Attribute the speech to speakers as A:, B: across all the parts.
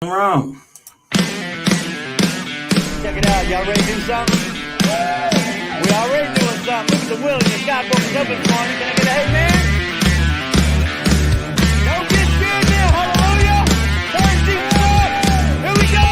A: Wrong.
B: Check it out. Y'all ready to do something? We already doing something. Look at the wilderness. God woke us up this morning. Can I get a amen? Don't get scared now. Hallelujah. Turn Jesus up. Here we go.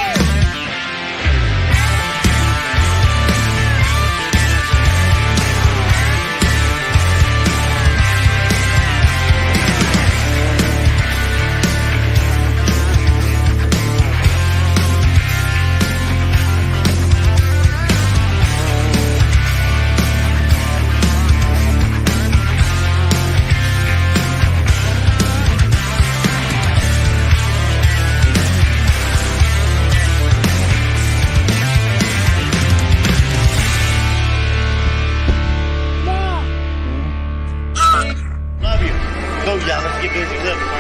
B: Love you. Go, y'all. Let's get busy living.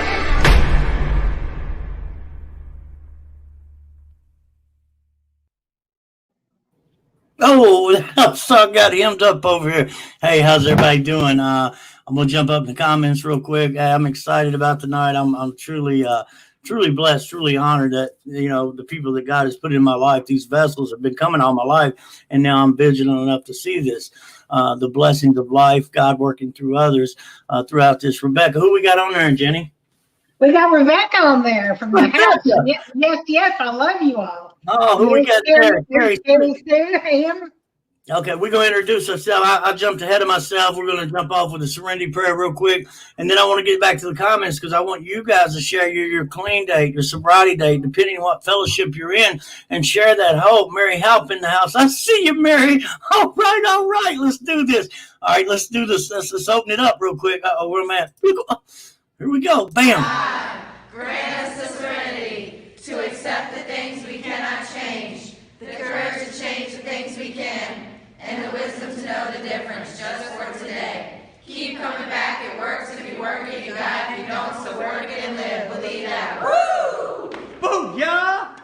A: Oh, I got hemmed up over here. Hey, how's everybody doing? I'm gonna jump up in the comments real quick. I'm excited about tonight. I'm truly blessed, truly honored that the people that God has put in my life, these vessels have been coming all my life, and now I'm vigilant enough to see this. The blessings of life, God working through others throughout this. Rebecca, who we got on there, Jenny?
C: We got Rebecca on there from the house. Yes, I love you all.
A: Oh, who we got there?
C: Him.
A: Okay, we're going to introduce ourselves. I jumped ahead of myself. We're going to jump off with a Serenity Prayer real quick. And then I want to get back to the comments because I want you guys to share your clean date, your sobriety date, depending on what fellowship you're in, and share that hope. Mary Halp in the house. I see you, Mary. All right. Let's do this. All right, let's do this. Let's open it up real quick. Where am I at? Here we go. Bam.
D: God, grant us the serenity to accept the things we cannot change, the courage to change the things we can, and the wisdom to know the difference just for today. Keep coming back. It works if you work it. You got it if you don't, so work it and live. Believe that. Woo!
B: Boom, y'all.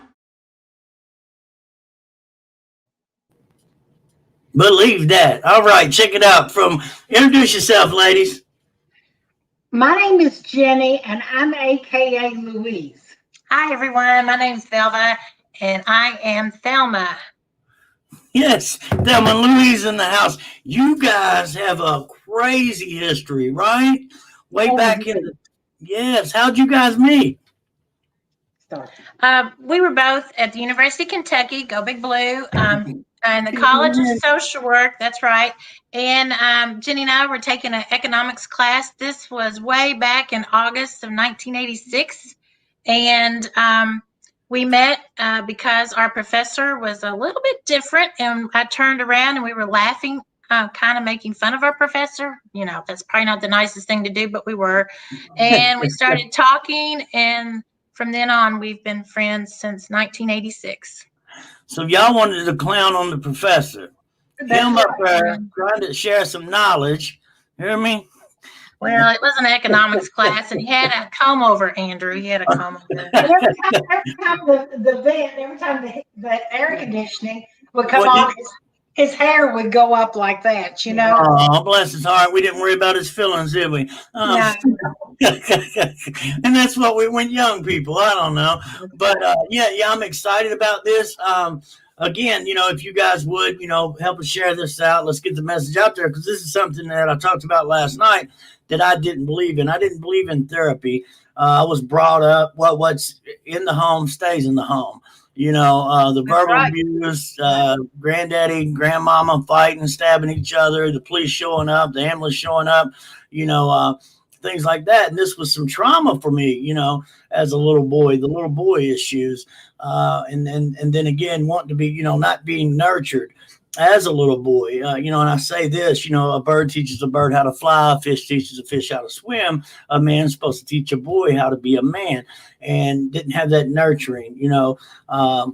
A: Believe that. All right, check it out. Introduce yourself, ladies.
C: My name is Jenny, and I'm AKA Louise.
E: Hi, everyone. My name's Thelma, and I am Thelma.
A: Yes, Thelma and Louise in the house. You guys have a crazy history, right? Way back in the... Yes, how'd you guys meet?
E: We were both at the University of Kentucky, go Big Blue, and the College of Social Work. That's right. And Jenny and I were taking an economics class. This was way back in August of 1986. And we met because our professor was a little bit different. And I turned around and we were laughing, kind of making fun of our professor. That's probably not the nicest thing to do, but we were. And we started talking, and from then on, we've been friends since 1986.
A: So y'all wanted to clown on the professor. Him up there trying to share some knowledge. Hear me?
E: Well, it was an economics class, and he had a comb over, Andrew. He had a comb over.
C: Every time the air conditioning would come on, his hair would go up like that,
A: Oh, bless his heart. We didn't worry about his feelings, did we?
C: No.
A: And that's what we went young people. I don't know. But yeah, I'm excited about this. Again, if you guys would, help us share this out. Let's get the message out there, because this is something that I talked about last night that I didn't believe in. I didn't believe in therapy. I was brought up, what's in the home stays in the home. The verbal abuse, granddaddy, grandmama fighting, stabbing each other, the police showing up, the ambulance showing up, things like that. And this was some trauma for me, as a little boy, the little boy issues. And then again, wanting to be, not being nurtured as a little boy, and I say this, a bird teaches a bird how to fly, a fish teaches a fish how to swim. A man's supposed to teach a boy how to be a man, and didn't have that nurturing,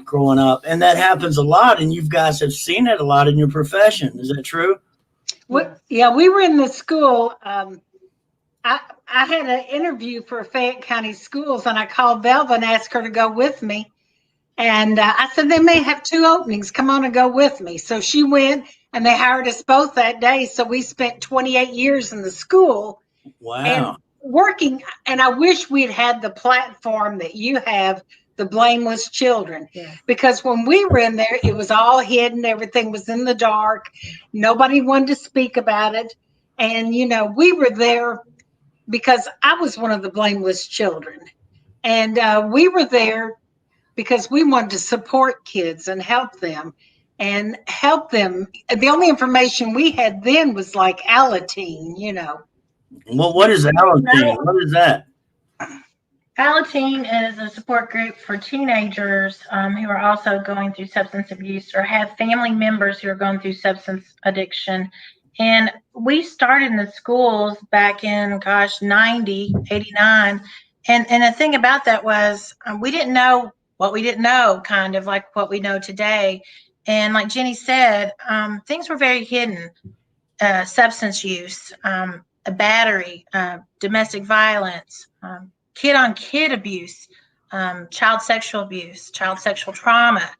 A: growing up. And that happens a lot, and you guys have seen it a lot in your profession. Is that true?
C: Yeah, we were in the school. I had an interview for Fayette County Schools, and I called Velva and asked her to go with me. And I said, they may have 2 openings. Come on and go with me. So she went, and they hired us both that day. So we spent 28 years in the school.
A: Wow.
C: And working. And I wish we'd had the platform that you have the blameless children.
E: Yeah.
C: Because when we were in there, it was all hidden. Everything was in the dark. Nobody wanted to speak about it. And, you know, we were there because I was one of the blameless children. And we were there because we wanted to support kids and help them. The only information we had then was like Alateen, you know.
A: Well, what is Alateen? What is that?
E: Alateen is a support group for teenagers who are also going through substance abuse or have family members who are going through substance addiction. And we started in the schools back in, 90, 89. And the thing about that was we didn't know what we didn't know, kind of like what we know today. And like Jenny said, things were very hidden. Substance use, a battery, domestic violence, kid-on-kid abuse, child sexual trauma.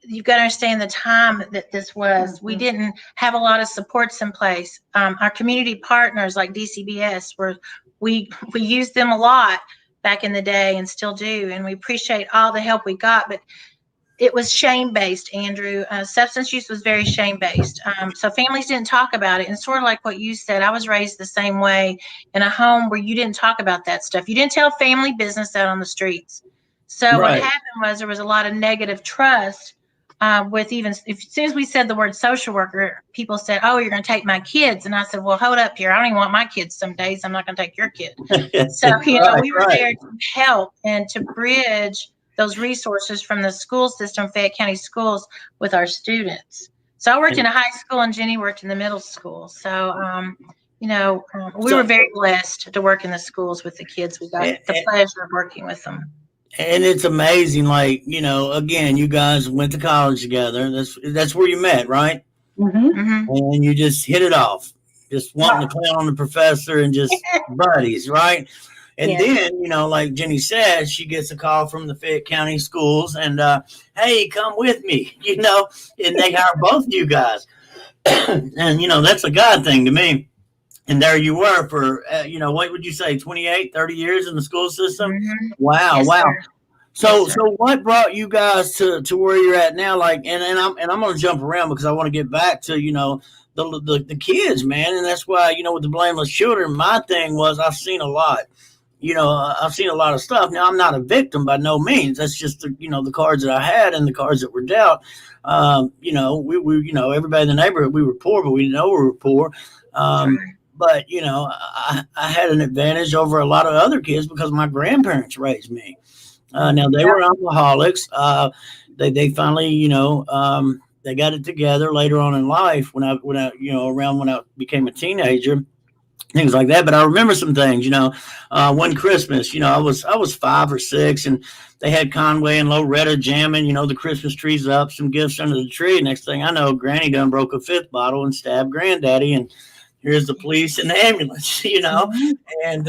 E: You've got to understand the time that this was. We didn't have a lot of supports in place. Our community partners like DCBS, we used them a lot back in the day and still do, and we appreciate all the help we got. But it was shame-based, Andrew. Substance use was very shame-based. So families didn't talk about it. And sort of like what you said, I was raised the same way in a home where you didn't talk about that stuff. You didn't tell family business out on the streets. So What happened was there was a lot of negative trust with even, as soon as we said the word social worker, people said, oh, you're going to take my kids. And I said, well, hold up here. I don't even want my kids some days. I'm not going to take your kid. So, you know, we were there to help and to bridge those resources from the school system, Fayette County schools, with we worked in a high school and Jenny worked in the middle school. So, we were very blessed to work in the schools with the kids. We got the pleasure of working with them.
A: And it's amazing, like, you know, again, you guys went to college together. That's where you met, right?
C: Mm-hmm.
A: And you just hit it off, just wanting to clown on the professor and just buddies, right? And then, you know, like Jenny said, she gets a call from the Fayette County schools and, hey, come with me, you know, and they hire both you guys. And, you know, that's a God thing to me. And there you were for, what would you say, 28, 30 years in the school system?
E: Mm-hmm.
A: Wow,
E: yes,
A: wow.
E: Sir.
A: So,
E: yes,
A: so what brought you guys to where you're at now? Like, and I'm going to jump around because I want to get back to, you know, the kids, man. And that's why, you know, with the blameless children, my thing was I've seen a lot. You know, I've seen a lot of stuff. Now, I'm not a victim by no means. That's just, the cards that I had and the cards that were dealt. We everybody in the neighborhood, we were poor, but we didn't know we were poor. But, you know, I had an advantage over a lot of other kids because my grandparents raised me. Now, they were alcoholics. They finally, they got it together later on in life when I around when I became a teenager. Things like that. But I remember some things, one Christmas, I was 5 or 6 and they had Conway and Loretta jamming, the Christmas trees up, some gifts under the tree. Next thing I know, Granny done broke a 5th bottle and stabbed Granddaddy. And here's the police and the ambulance, and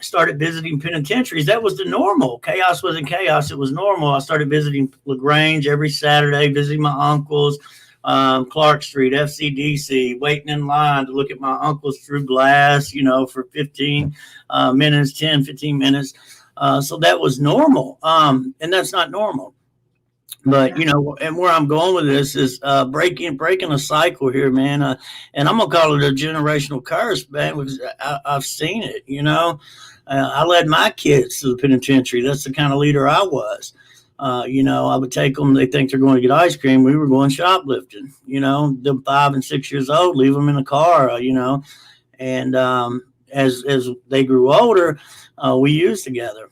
A: started visiting penitentiaries. That was the normal. Chaos wasn't chaos. It was normal. I started visiting LaGrange every Saturday, visiting my uncles. Clark Street, FCDC, waiting in line to look at my uncles through glass, for 15 minutes, 10, 15 minutes. So that was normal. And that's not normal. But, and where I'm going with this is breaking a cycle here, man. And I'm going to call it a generational curse, man, because I've seen it, I led my kids to the penitentiary. That's the kind of leader I was. I would take them. They think they're going to get ice cream. We were going shoplifting, them 5 and 6 years old, leave them in the car, and as they grew older, we used together.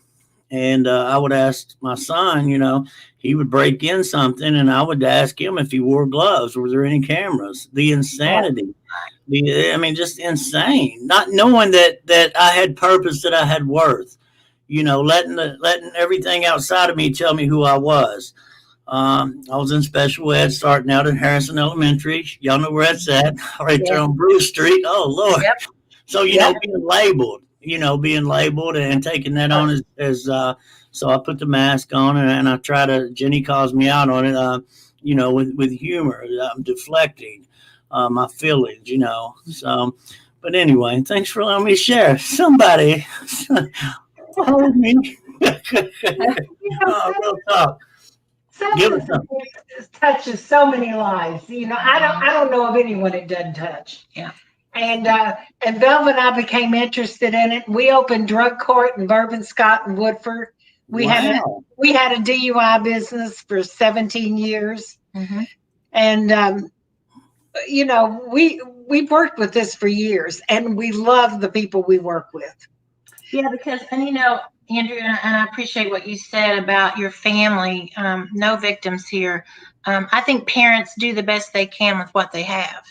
A: And I would ask my son, he would break in something and I would ask him if he wore gloves. Were there any cameras? The insanity. Just insane. Not knowing that I had purpose, that I had worth. Letting everything outside of me tell me who I was. I was in special ed, starting out in Harrison Elementary. Y'all know where that's at, right there on Bruce Street. Oh, Lord. Yep. So, being labeled and taking that on as so I put the mask on and I try to, Jenny calls me out on it, with humor. I'm deflecting my feelings, So, but anyway, thanks for allowing me to share. Somebody heard me. Oh, real talk. Give us some.
C: Substance touches so many lives. I don't know of anyone it doesn't touch.
E: Yeah.
C: And Velva and I became interested in it. We opened drug court in Bourbon, Scott, and Woodford. We had a DUI business for 17 years.
E: Mhm.
C: And we've worked with this for years, and we love the people we work with.
E: Yeah, because, and Andrew, and I appreciate what you said about your family. No victims here. I think parents do the best they can with what they have.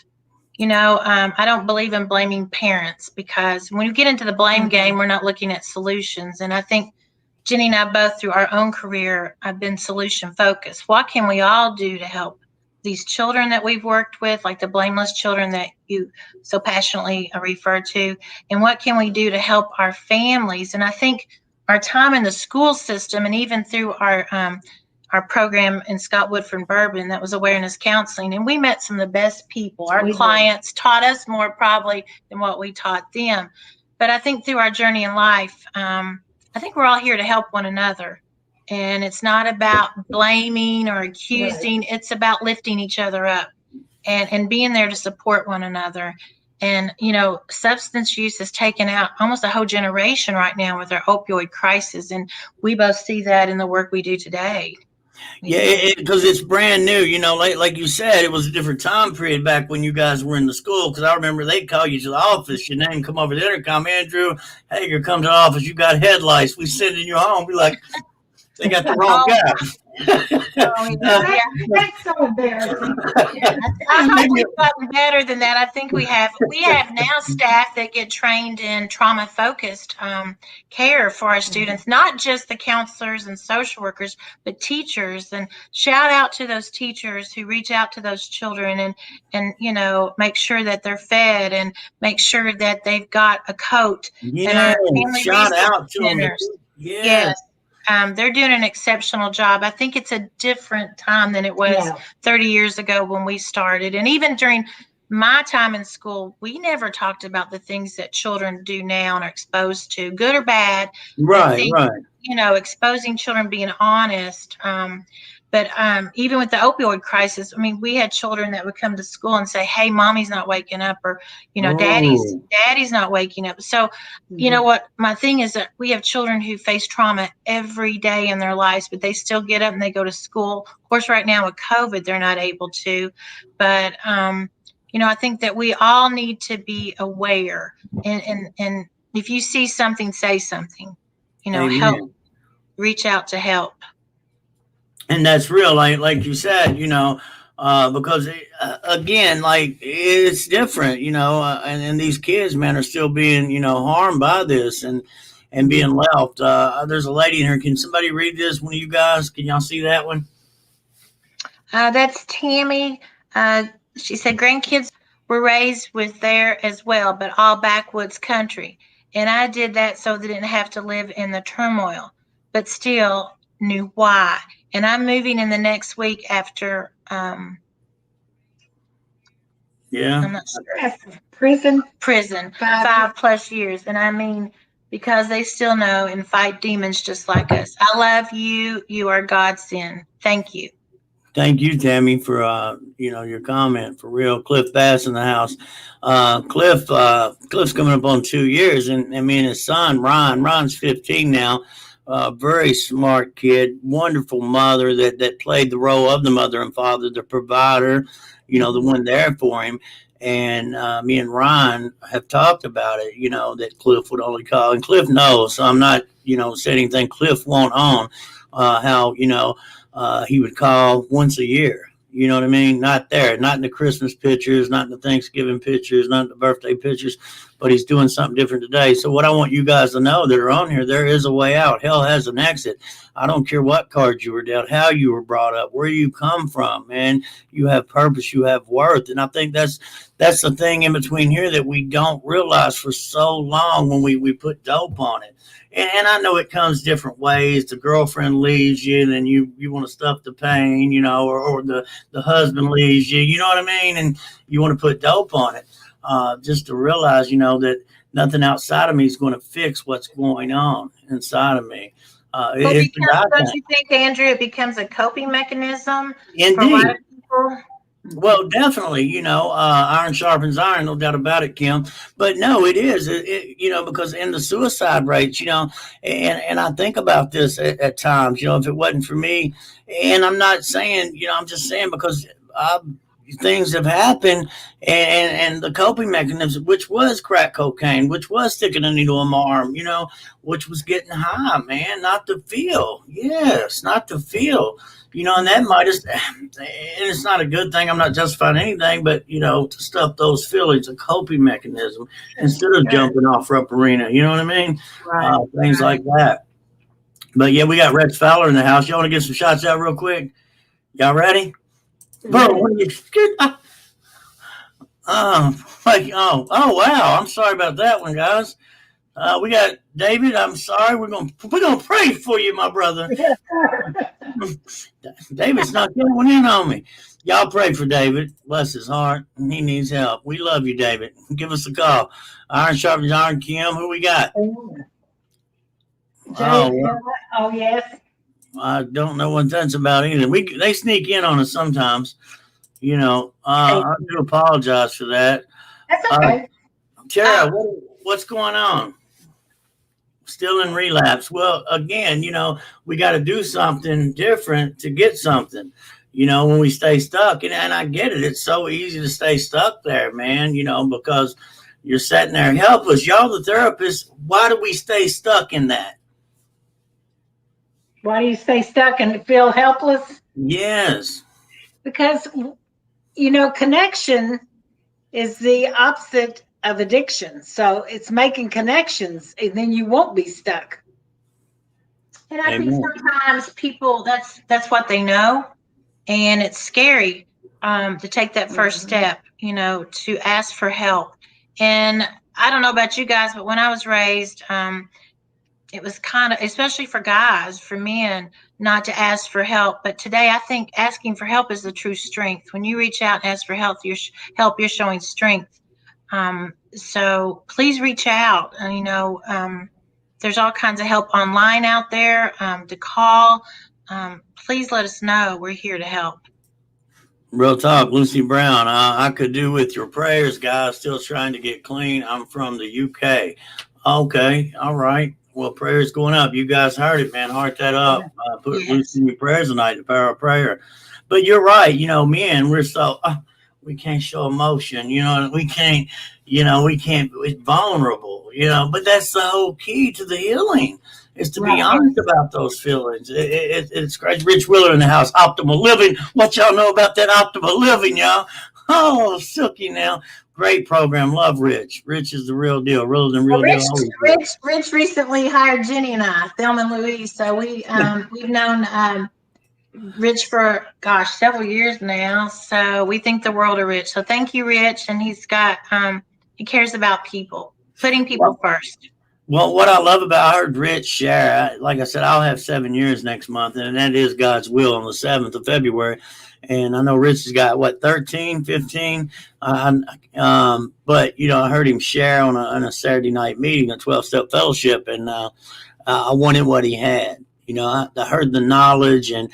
E: I don't believe in blaming parents, because when you get into the blame game, we're not looking at solutions. And I think Jenny and I both, through our own career, have been solution focused. What can we all do to help these children that we've worked with, like the blameless children that you so passionately refer to? And what can we do to help our families? And I think our time in the school system, and even through our program in Scott Woodford Bourbon, that was awareness counseling, and we met some of the best people. Our clients taught us more probably than what we taught them. But I think through our journey in life, I think we're all here to help one another. And it's not about blaming or accusing. Right. It's about lifting each other up and being there to support one another. And, substance use has taken out almost a whole generation right now with our opioid crisis. And we both see that in the work we do today.
A: Yeah, because it's brand new. Like you said, it was a different time period back when you guys were in the school. Because I remember they'd call you to the office, your name come over the intercom, Andrew Hager, come to the office. You got head lice. We sending you home. Be like, they got the wrong guy.
C: That's so embarrassing.
E: I hope we've gotten better than that. I think we have now staff that get trained in trauma focused care for our students, not just the counselors and social workers, but teachers. And shout out to those teachers who reach out to those children and make sure that they're fed and make sure that they've got a coat.
A: Yeah,
E: and our family
A: shout out to them.
E: Yes. They're doing an exceptional job. I think it's a different time than it was 30 years ago when we started. And even during my time in school, we never talked about the things that children do now and are exposed to, good or bad.
A: Right.
E: Exposing children, being honest. But even with the opioid crisis, we had children that would come to school and say, "Hey, mommy's not waking up," or, daddy's not waking up. So, what my thing is that we have children who face trauma every day in their lives, but they still get up and they go to school. Of course, right now with COVID, they're not able to. But, I think that we all need to be aware. And if you see something, say something, help, reach out to help.
A: And that's real, like you said, because again, it's different, and these kids, man, are still being, harmed by this and being left. There's a lady in here. Can somebody read this? One of you guys? Can y'all see that one?
E: That's Tammy. She said grandkids were raised with there as well, but all backwoods country. And I did that so they didn't have to live in the turmoil, but still knew why. And I'm moving in the next week after, I'm not sure.
C: Prison.
E: 5+ years. And because they still know and fight demons just like us. I love you. You are God's sin. Thank you.
A: Thank you, Tammy, for your comment. For real. Cliff Bass in the house. Cliff's coming up on 2 years, and me and his son Ron's 15 now. Very smart kid, wonderful mother that played the role of the mother and father, the provider, the one there for him. And me and Ron have talked about it, that Cliff would only call, and Cliff knows, so I'm not, saying anything Cliff won't on, how, he would call once a year. You know what I mean? Not in the Christmas pictures, not in the Thanksgiving pictures, not in the birthday pictures, but he's doing something different today. So what I want you guys to know that are on here, there is a way out. Hell has an exit. I don't care what cards you were dealt, how you were brought up, where you come from, man. You have purpose, you have worth. And I think that's the thing in between here that we don't realize for so long when we put dope on it. And I know it comes different ways. The girlfriend leaves you, and then you want to stuff the pain, or the husband leaves you, you know what I mean? And you want to put dope on it, just to realize, that nothing outside of me is going to fix what's going on inside of me.
E: Well,
A: It's a God
E: don't
A: thing.
E: you think, Andrew, it becomes a coping mechanism for a
A: Indeed.
E: lot of people?
A: Well, definitely, iron sharpens iron, no doubt about it, Kim. But no, it is, because in the suicide rates, and I think about this at times, if it wasn't for me, and I'm not saying, I'm just saying because things have happened, and the coping mechanism, which was crack cocaine, which was sticking a needle in my arm, which was getting high, man, not to feel, yes, not to feel. And that might just, and it's not a good thing. I'm not justifying anything, but, to stuff those feelings, a coping mechanism instead of jumping off rope arena. You know what I mean?
C: Right.
A: Things like that. But yeah, we got Rex Fowler in the house. Y'all want to get some shots out real quick? Y'all ready? Bro, what are you? Oh, wow. I'm sorry about that one, guys. We got David. I'm sorry. We're gonna pray for you, my brother. David snuck that one in on me. Y'all pray for David. Bless his heart. He needs help. We love you, David. Give us a call. Iron sharpens iron. Kim, who we got?
C: Oh, yes.
A: I don't know what that's about either. They sneak in on us sometimes. I do apologize for that.
C: That's okay.
A: Tara, what's going on? Still in relapse. Well, again, we got to do something different to get something. When we stay stuck, and I get it. It's so easy to stay stuck there, man. Because you're sitting there helpless. Y'all, the therapists, why do we stay stuck in that?
C: Why do you stay stuck and feel helpless?
A: Yes.
C: Because, connection is the opposite of addiction. So it's making connections, and then you won't be stuck.
E: And I think sometimes people, that's what they know. And it's scary to take that first step, to ask for help. And I don't know about you guys, but when I was raised, it was kind of, especially for guys, for men, not to ask for help. But today, I think asking for help is the true strength. When you reach out and ask for help, you're showing strength. So please reach out. There's all kinds of help online out there to call. Please let us know. We're here to help.
A: Real talk, Lucy Brown. I could do with your prayers, guys. Still trying to get clean. I'm from the UK. Okay, all right. Well, prayers going up. You guys heard it, man. Heart that up. Put Lucy in your prayers tonight. The power of prayer. But you're right. Men, we're so we can't show emotion. We can't. We can't. It's vulnerable. But that's the whole key to the healing. Is to be honest about those feelings. It's great. Rich Wheeler in the house. Optimal living. What y'all know about that optimal living, y'all? Oh, Silky now. Great program. Love Rich. Rich is the real deal. Realer than real deal.
E: Rich recently hired Jenny and I, Thelma and Louise. So we've known Rich for several years now. So we think the world of Rich. So thank you, Rich. And he cares about people, putting people first.
A: Well, what I love about, I heard Rich share, like I said, I'll have 7 years next month, and that is God's will on the 7th of February. And I know Rich has got, 13, 15? But, I heard him share on a Saturday night meeting, a 12-step fellowship, and I wanted what he had. I heard the knowledge, and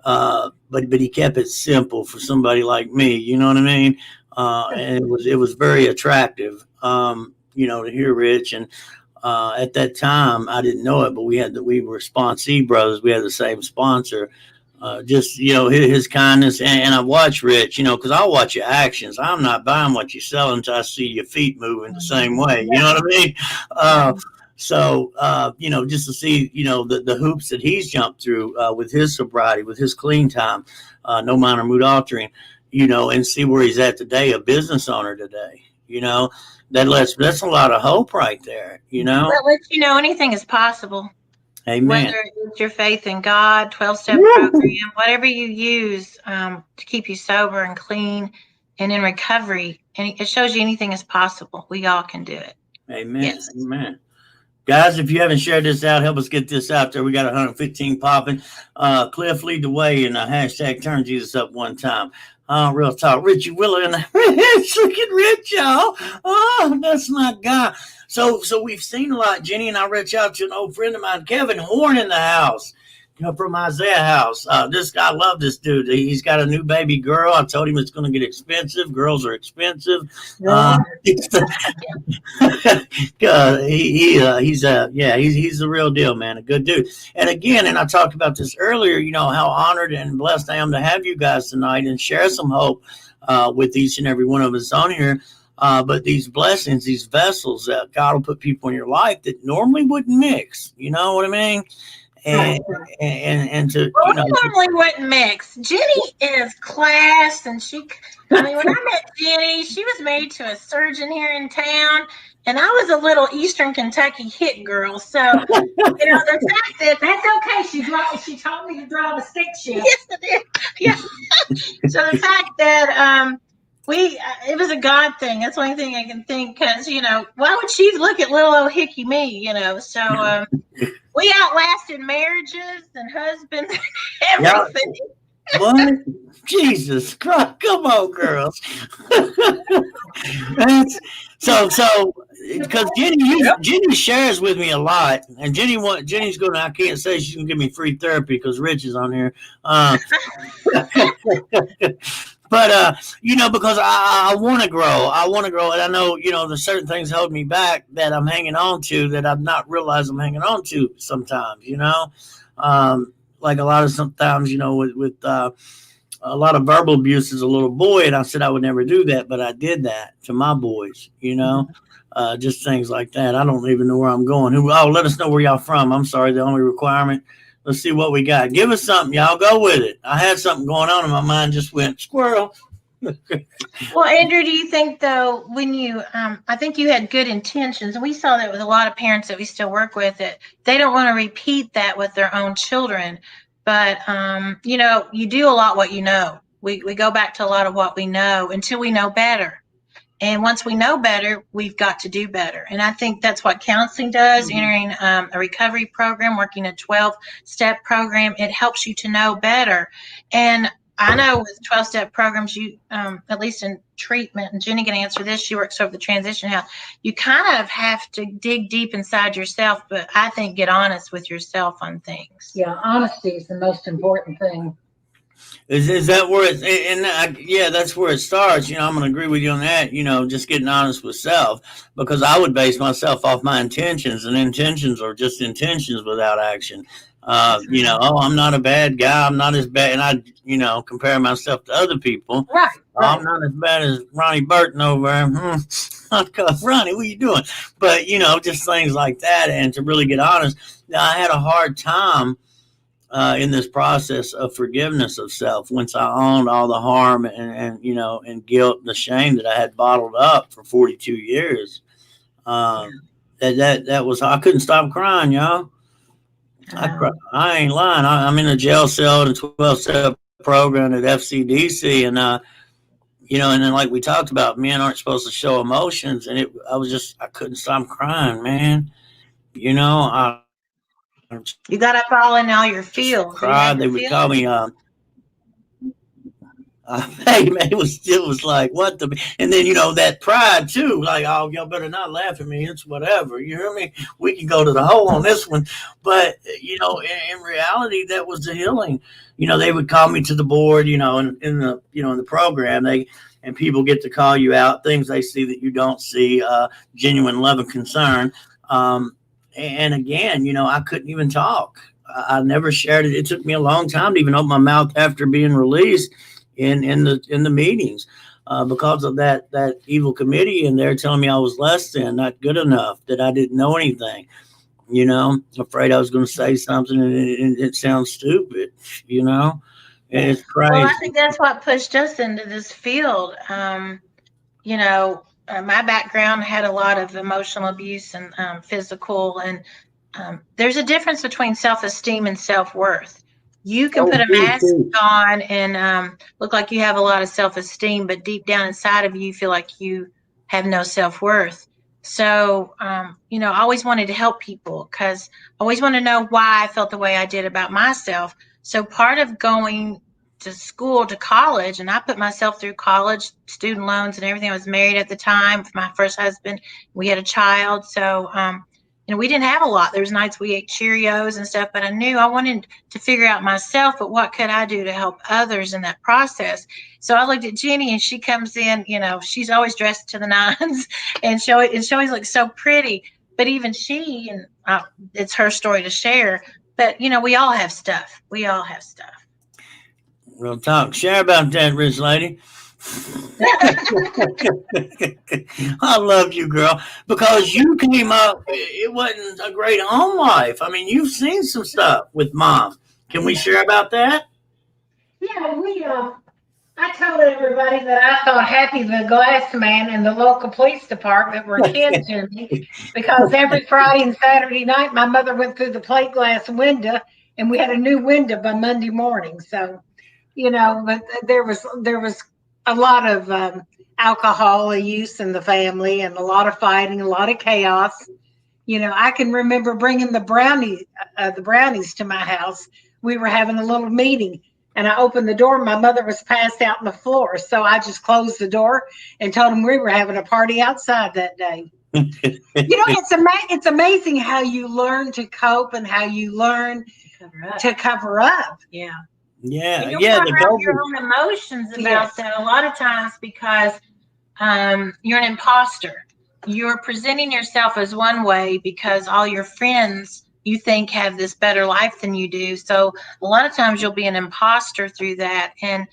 A: but he kept it simple for somebody like me, you know what I mean? And it was very attractive, to hear Rich. And at that time, I didn't know it, but we were sponsee brothers. We had the same sponsor. His kindness, and I watch Rich, because I'll watch your actions. I'm not buying what you sell until I see your feet moving the same way. You know what I mean? Just to see, the hoops that he's jumped through with his sobriety, with his clean time, no minor mood altering, and see where he's at today, a business owner today, that's a lot of hope right there,
E: Well, anything is possible.
A: Amen.
E: Whether it's your faith in God, 12-step program, whatever you use to keep you sober and clean and in recovery, and it shows you anything is possible. We all can do it.
A: Amen.
E: Yes.
A: Amen. Guys, if you haven't shared this out, help us get this out there. We got 115 popping. Cliff, lead the way and hashtag turn Jesus up one time. Real talk. Richie Willer in the look at Rich, y'all. Oh, that's my guy. So we've seen a lot. Jenny and I reached out to an old friend of mine, Kevin Horn, in the house. From Isaiah House. This guy, I love this dude. He's got a new baby girl. I told him it's going to get expensive. Girls are expensive. He's the real deal, man. A good dude. And again, and I talked about this earlier. You know how honored and blessed I am to have you guys tonight and share some hope with each and every one of us on here. But these blessings, these vessels that God will put people in your life that normally wouldn't mix. You know what I mean? And to
E: normally wouldn't mix. Jenny is class, and when I met Jenny, she was married to a surgeon here in town, and I was a little Eastern Kentucky hit girl. So the fact that
C: That's okay. She taught me to draw the stick shift.
E: Yes, I did. Yeah. So the fact that it was a God thing. That's the only thing I can think, because why would she look at little old hickey me? So. We outlasted marriages and husbands and everything.
A: What? Jesus Christ. Come on, girls. So because Jenny shares with me a lot, and Jenny's going to, I can't say she's going to give me free therapy because Rich is on here. But, because I want to grow. And I know, there's certain things hold me back that I'm hanging on to that I've not realized I'm hanging on to sometimes, like a lot of sometimes, with a lot of verbal abuse as a little boy. And I said I would never do that, but I did that to my boys, just things like that. I don't even know where I'm going. Let us know where y'all from. I'm sorry. The only requirement. Let's see what we got. Give us something, y'all. Go with it. I had something going on and my mind just went squirrel.
E: Well, Andrew, do you think, though, when I think you had good intentions, and we saw that with a lot of parents that we still work with, that they don't want to repeat that with their own children. But, you do a lot what you know. We go back to a lot of what we know until we know better. And once we know better, we've got to do better. And I think that's what counseling does, entering a recovery program, working a 12-step program. It helps you to know better. And I know with 12-step programs, you, at least in treatment, and Jenny can answer this, she works over the transition house, you kind of have to dig deep inside yourself, but I think get honest with yourself on things.
C: Yeah, honesty is the most important thing.
A: Is that where that's where it starts. I'm going to agree with you on that. Just getting honest with self, because I would base myself off my intentions, and intentions are just intentions without action. I'm not a bad guy. I'm not as bad, and I, compare myself to other people.
C: Right.
A: I'm not as bad as Ronnie Burton over there. Ronnie, what are you doing? But just things like that, and to really get honest, I had a hard time. In this process of forgiveness of self, once I owned all the harm and guilt and the shame that I had bottled up for 42 years, that was, I couldn't stop crying, y'all. I ain't lying. I'm in a jail cell in a 12-step program at FCDC, and and then like we talked about, men aren't supposed to show emotions, and I couldn't stop crying, man.
E: You got to fall in all your feels.
A: Cried. They would call me. Hey man, it was like what the, and then that pride too. Like, oh, y'all better not laugh at me. It's whatever. You hear me? We can go to the hole on this one. But in reality, that was the healing. They would call me to the board. In the program, and people get to call you out, things they see that you don't see. Genuine love and concern. And again, I couldn't even talk. I never shared it. It took me a long time to even open my mouth after being released in the meetings because of that evil committee in there telling me I was less than, not good enough, that I didn't know anything. Afraid I was going to say something and it sounds stupid. And it's crazy.
E: Well, I think that's what pushed us into this field. My background had a lot of emotional abuse and physical, and there's a difference between self-esteem and self-worth. You can put a mask on and look like you have a lot of self-esteem, but deep down inside of you feel like you have no self-worth. So, I always wanted to help people because I always wanted to know why I felt the way I did about myself. So part of going to school, to college, and I put myself through college, student loans and everything. I was married at the time with my first husband. We had a child. So, we didn't have a lot. There was nights we ate Cheerios and stuff, but I knew I wanted to figure out myself, but what could I do to help others in that process? So I looked at Jenny, and she comes in, she's always dressed to the nines, and she always looks so pretty. But even she, and it's her story to share, but, we all have stuff. We all have stuff.
A: Real talk. Share about that, rich lady. I love you, girl, because you came up. It wasn't a great home life. I mean, you've seen some stuff with mom. Can we share about that?
C: Yeah, I told everybody that I thought Happy the Glass Man and the local police department were kin to me, because every Friday and Saturday night my mother went through the plate glass window, and we had a new window by Monday morning. So, but there was a lot of alcohol use in the family, and a lot of fighting, a lot of chaos. I can remember bringing the brownies to my house. We were having a little meeting, and I opened the door. My mother was passed out on the floor, so I just closed the door and told them we were having a party outside that day. It's amazing how you learn to cope and how you learn to cover up.
E: Yeah.
A: Yeah,
E: and
A: yeah.
E: The your own emotions about that a lot of times, because you're an imposter. You're presenting yourself as one way because all your friends you think have this better life than you do. So a lot of times you'll be an imposter through that, and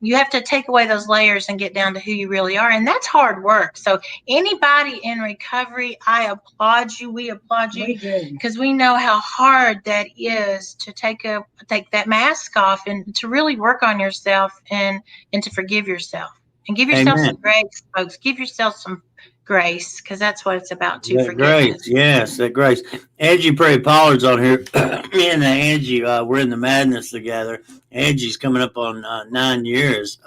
E: you have to take away those layers and get down to who you really are, and that's hard work. So anybody in recovery, I applaud you. We applaud you, because we know how hard that is to take that mask off and to really work on yourself and to forgive yourself and give yourself some grace, folks. Give yourself some grace, because that's what it's about too.
A: That grace, yes, that grace. Angie Prairie Pollard's on here. Me and Angie, we're in the madness together. Angie's coming up on 9 years.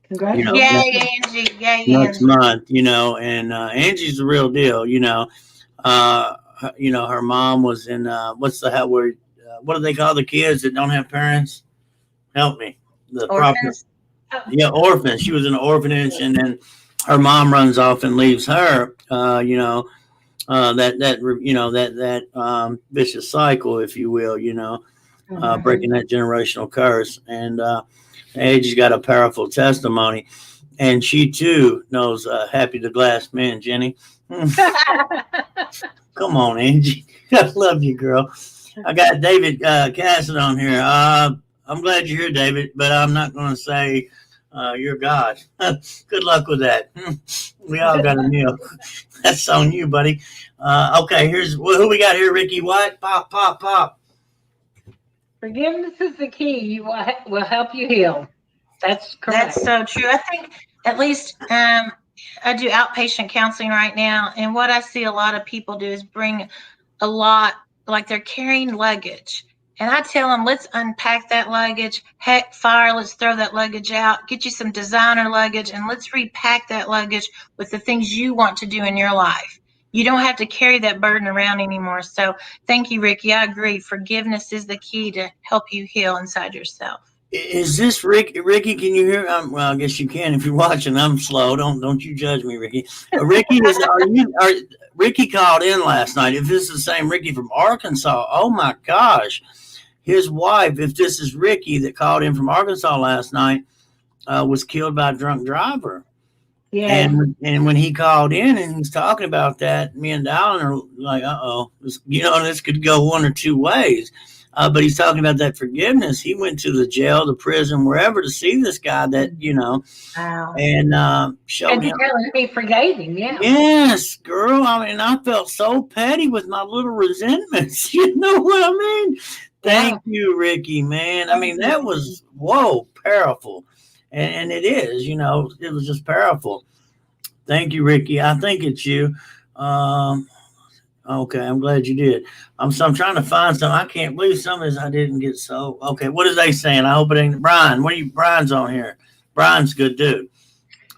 C: Congratulations!
E: Yay, Angie! Yay,
A: next month, and Angie's the real deal. Her mom was in what do they call the kids that don't have parents? Help me.
E: Orphans.
A: Yeah, orphans. She was in an orphanage, and then her mom runs off and leaves her. That vicious cycle, if you will. Breaking that generational curse. And Angie's got a powerful testimony, and she too knows Happy the Glass Man, Jenny. Come on, Angie. I love you, girl. I got David Cassidy on here. I'm glad you're here, David, but I'm not going to say you're God. Good luck with that. We all got a meal. That's on you, buddy. Okay, here's who we got here, Ricky. What? Pop, pop, pop.
C: Forgiveness is the key. Will help you heal. That's correct.
E: That's so true. I think at least I do outpatient counseling right now, and what I see a lot of people do is bring a lot, like they're carrying luggage. And I tell them, let's unpack that luggage. Heck, fire, let's throw that luggage out. Get you some designer luggage, and let's repack that luggage with the things you want to do in your life. You don't have to carry that burden around anymore. So thank you, Ricky. I agree. Forgiveness is the key to help you heal inside yourself.
A: Is this Ricky? Ricky, can you hear? Well, I guess you can if you're watching. I'm slow. Don't you judge me, Ricky. Ricky, Ricky called in last night. If this is the same Ricky from Arkansas, oh my gosh. His wife, if this is Ricky that called in from Arkansas last night, was killed by a drunk driver. Yeah. And when he called in and he's talking about that, me and Dallin are like, this could go one or two ways. But he's talking about that forgiveness. He went to the jail, the prison, wherever to see this guy that,
C: wow.
A: And showed him.
C: He forgave him, yeah.
A: Yes, girl. I mean, I felt so petty with my little resentments. You know what I mean? Thank you, Ricky, man. I mean, that was, powerful. And it is, it was just powerful. Thank you, Ricky. I think it's you. Okay, I'm glad you did. I'm trying to find some. I can't believe some of this I didn't get. So, okay, what is they saying? I hope it ain't Brian. Brian's on here. Brian's a good dude.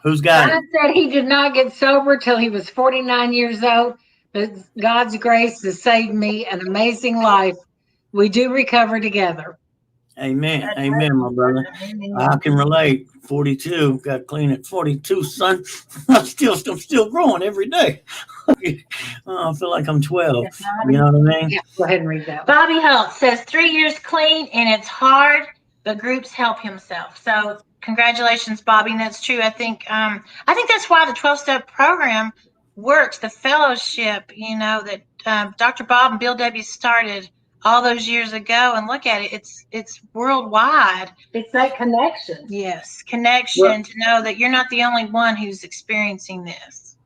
A: Who's got
C: Brian said he did not get sober till he was 49 years old, but God's grace has saved me an amazing life. We do recover together.
A: Amen. Amen, my brother. I can relate. 42, got clean at 42, son. I'm still growing every day. I feel like I'm 12. You know what I mean?
C: Yeah, go ahead and read that.
E: Bobby Holt says 3 years clean and it's hard, but groups help himself. So congratulations, Bobby. And that's true. I think that's why the 12-step program works. The fellowship, that Dr. Bob and Bill W. started all those years ago, and look at it. It's worldwide.
C: It's that connection.
E: Yes, connection to know that you're not the only one who's experiencing this.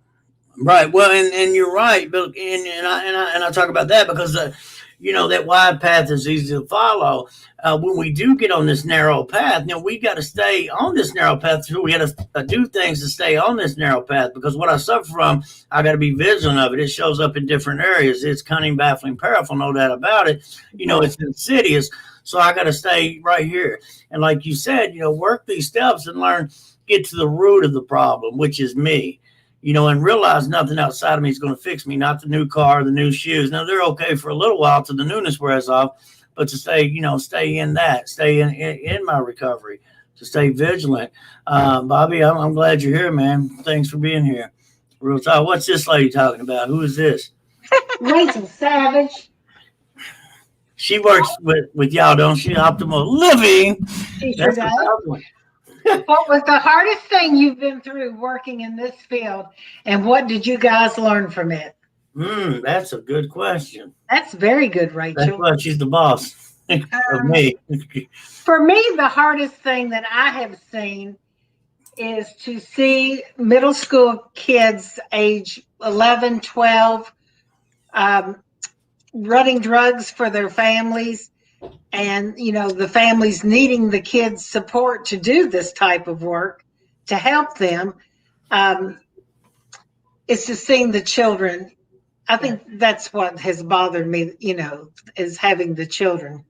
A: Right. Well, and you're right, Bill. And I talk about that because that wide path is easy to follow. When we do get on this narrow path, we got to stay on this narrow path. So we got to do things to stay on this narrow path, because what I suffer from, I got to be vigilant of it. It shows up in different areas. It's cunning, baffling, powerful, no doubt about it. It's insidious. So I got to stay right here. And like you said, work these steps and learn, get to the root of the problem, which is me. And realize nothing outside of me is going to fix me, not the new car, the new shoes. Now, they're okay for a little while till the newness wears off, but to stay in that, stay in my recovery, to stay vigilant. Bobby, I'm glad you're here, man. Thanks for being here. Real talk. What's this lady talking about? Who is this?
C: Rachel Savage.
A: She works with y'all, don't she? Optimal Living.
C: She sure does. What was the hardest thing you've been through working in this field, and what did you guys learn from it?
A: That's a good question.
C: That's very good, Rachel.
A: That's why she's the boss of me.
C: For me, the hardest thing that I have seen is to see middle school kids age 11, 12, running drugs for their families. And, the families needing the kids' support to do this type of work, to help them. It's just seeing the children. I think that's what has bothered me, is having the children.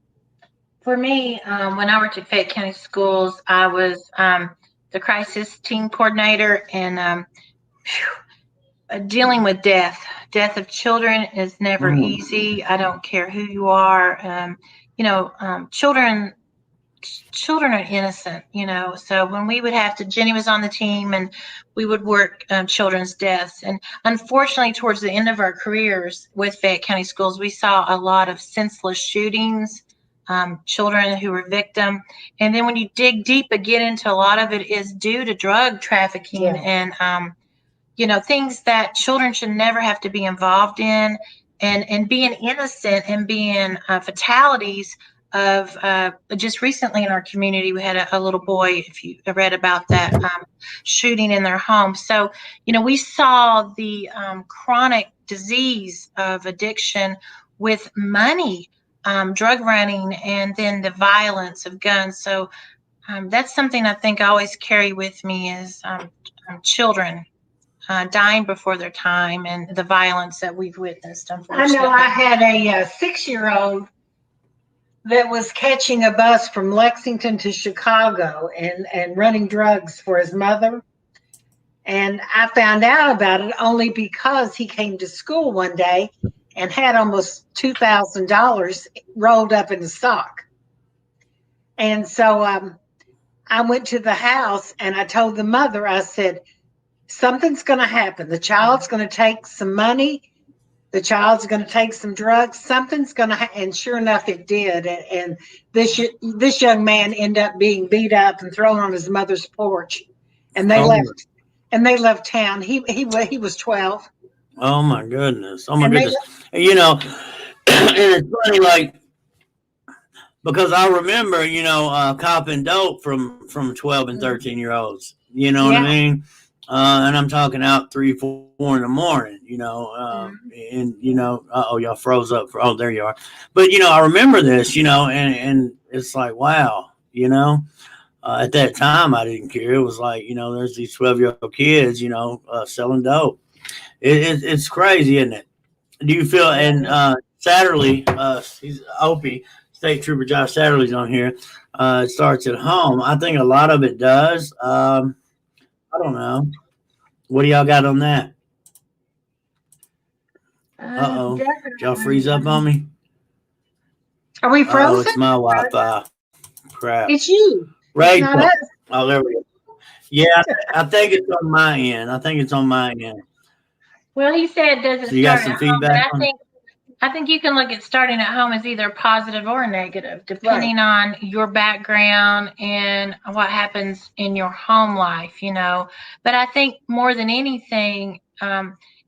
E: For me, when I worked at Fayette County Schools, I was the crisis team coordinator, and dealing with death of children is never easy. I don't care who you are. Children are innocent, so when we would have to, Jenny was on the team, and we would work children's deaths. And unfortunately, towards the end of our careers with Fayette County Schools, we saw a lot of senseless shootings, children who were victim. And then when you dig deep again into a lot of it is due to drug trafficking and, things that children should never have to be involved in. And being innocent and being fatalities of just recently in our community, we had a little boy, if you read about that, shooting in their home. So, we saw the chronic disease of addiction with money, drug running, and then the violence of guns. So that's something I think I always carry with me is children dying before their time and the violence that we've witnessed, unfortunately.
C: I know I had a 6-year-old that was catching a bus from Lexington to Chicago and running drugs for his mother. And I found out about it only because he came to school one day and had almost $2,000 rolled up in his sock. And so I went to the house and I told the mother, I said, something's going to happen. The child's going to take some money. The child's going to take some drugs. Something's going to happen. And sure enough, it did. And this young man ended up being beat up and thrown on his mother's porch. And they left. And they left town. He was 12.
A: Oh my goodness. Oh my goodness. And it's funny, like, because I remember, copping dope from 12 and 13-year-olds. You know what I mean? And I'm talking out 3, 4 in the morning, and, y'all froze up. Oh, there you are. But, I remember this, and it's like, wow, at that time, I didn't care. It was like, there's these 12-year-old kids, selling dope. It's crazy, isn't it? Do you feel, and Satterley, he's Opie, State Trooper Josh Satterley's on here. It starts at home. I think a lot of it does. I don't know. What do y'all got on that? Uh-oh. Did y'all freeze up on me?
C: Are we frozen?
A: It's my Wi-Fi. crap.
C: It's you. It's not
A: Rachel.
C: us.
A: Oh, there we go. Yeah, I think it's on my end. I think it's on my end.
E: Well, he said it doesn't
A: So you got
E: start
A: some
E: at home, but
A: feedback on
E: I think you can look at starting at home as either positive or negative, depending on your background and what happens in your home life, you know. But I think more than anything,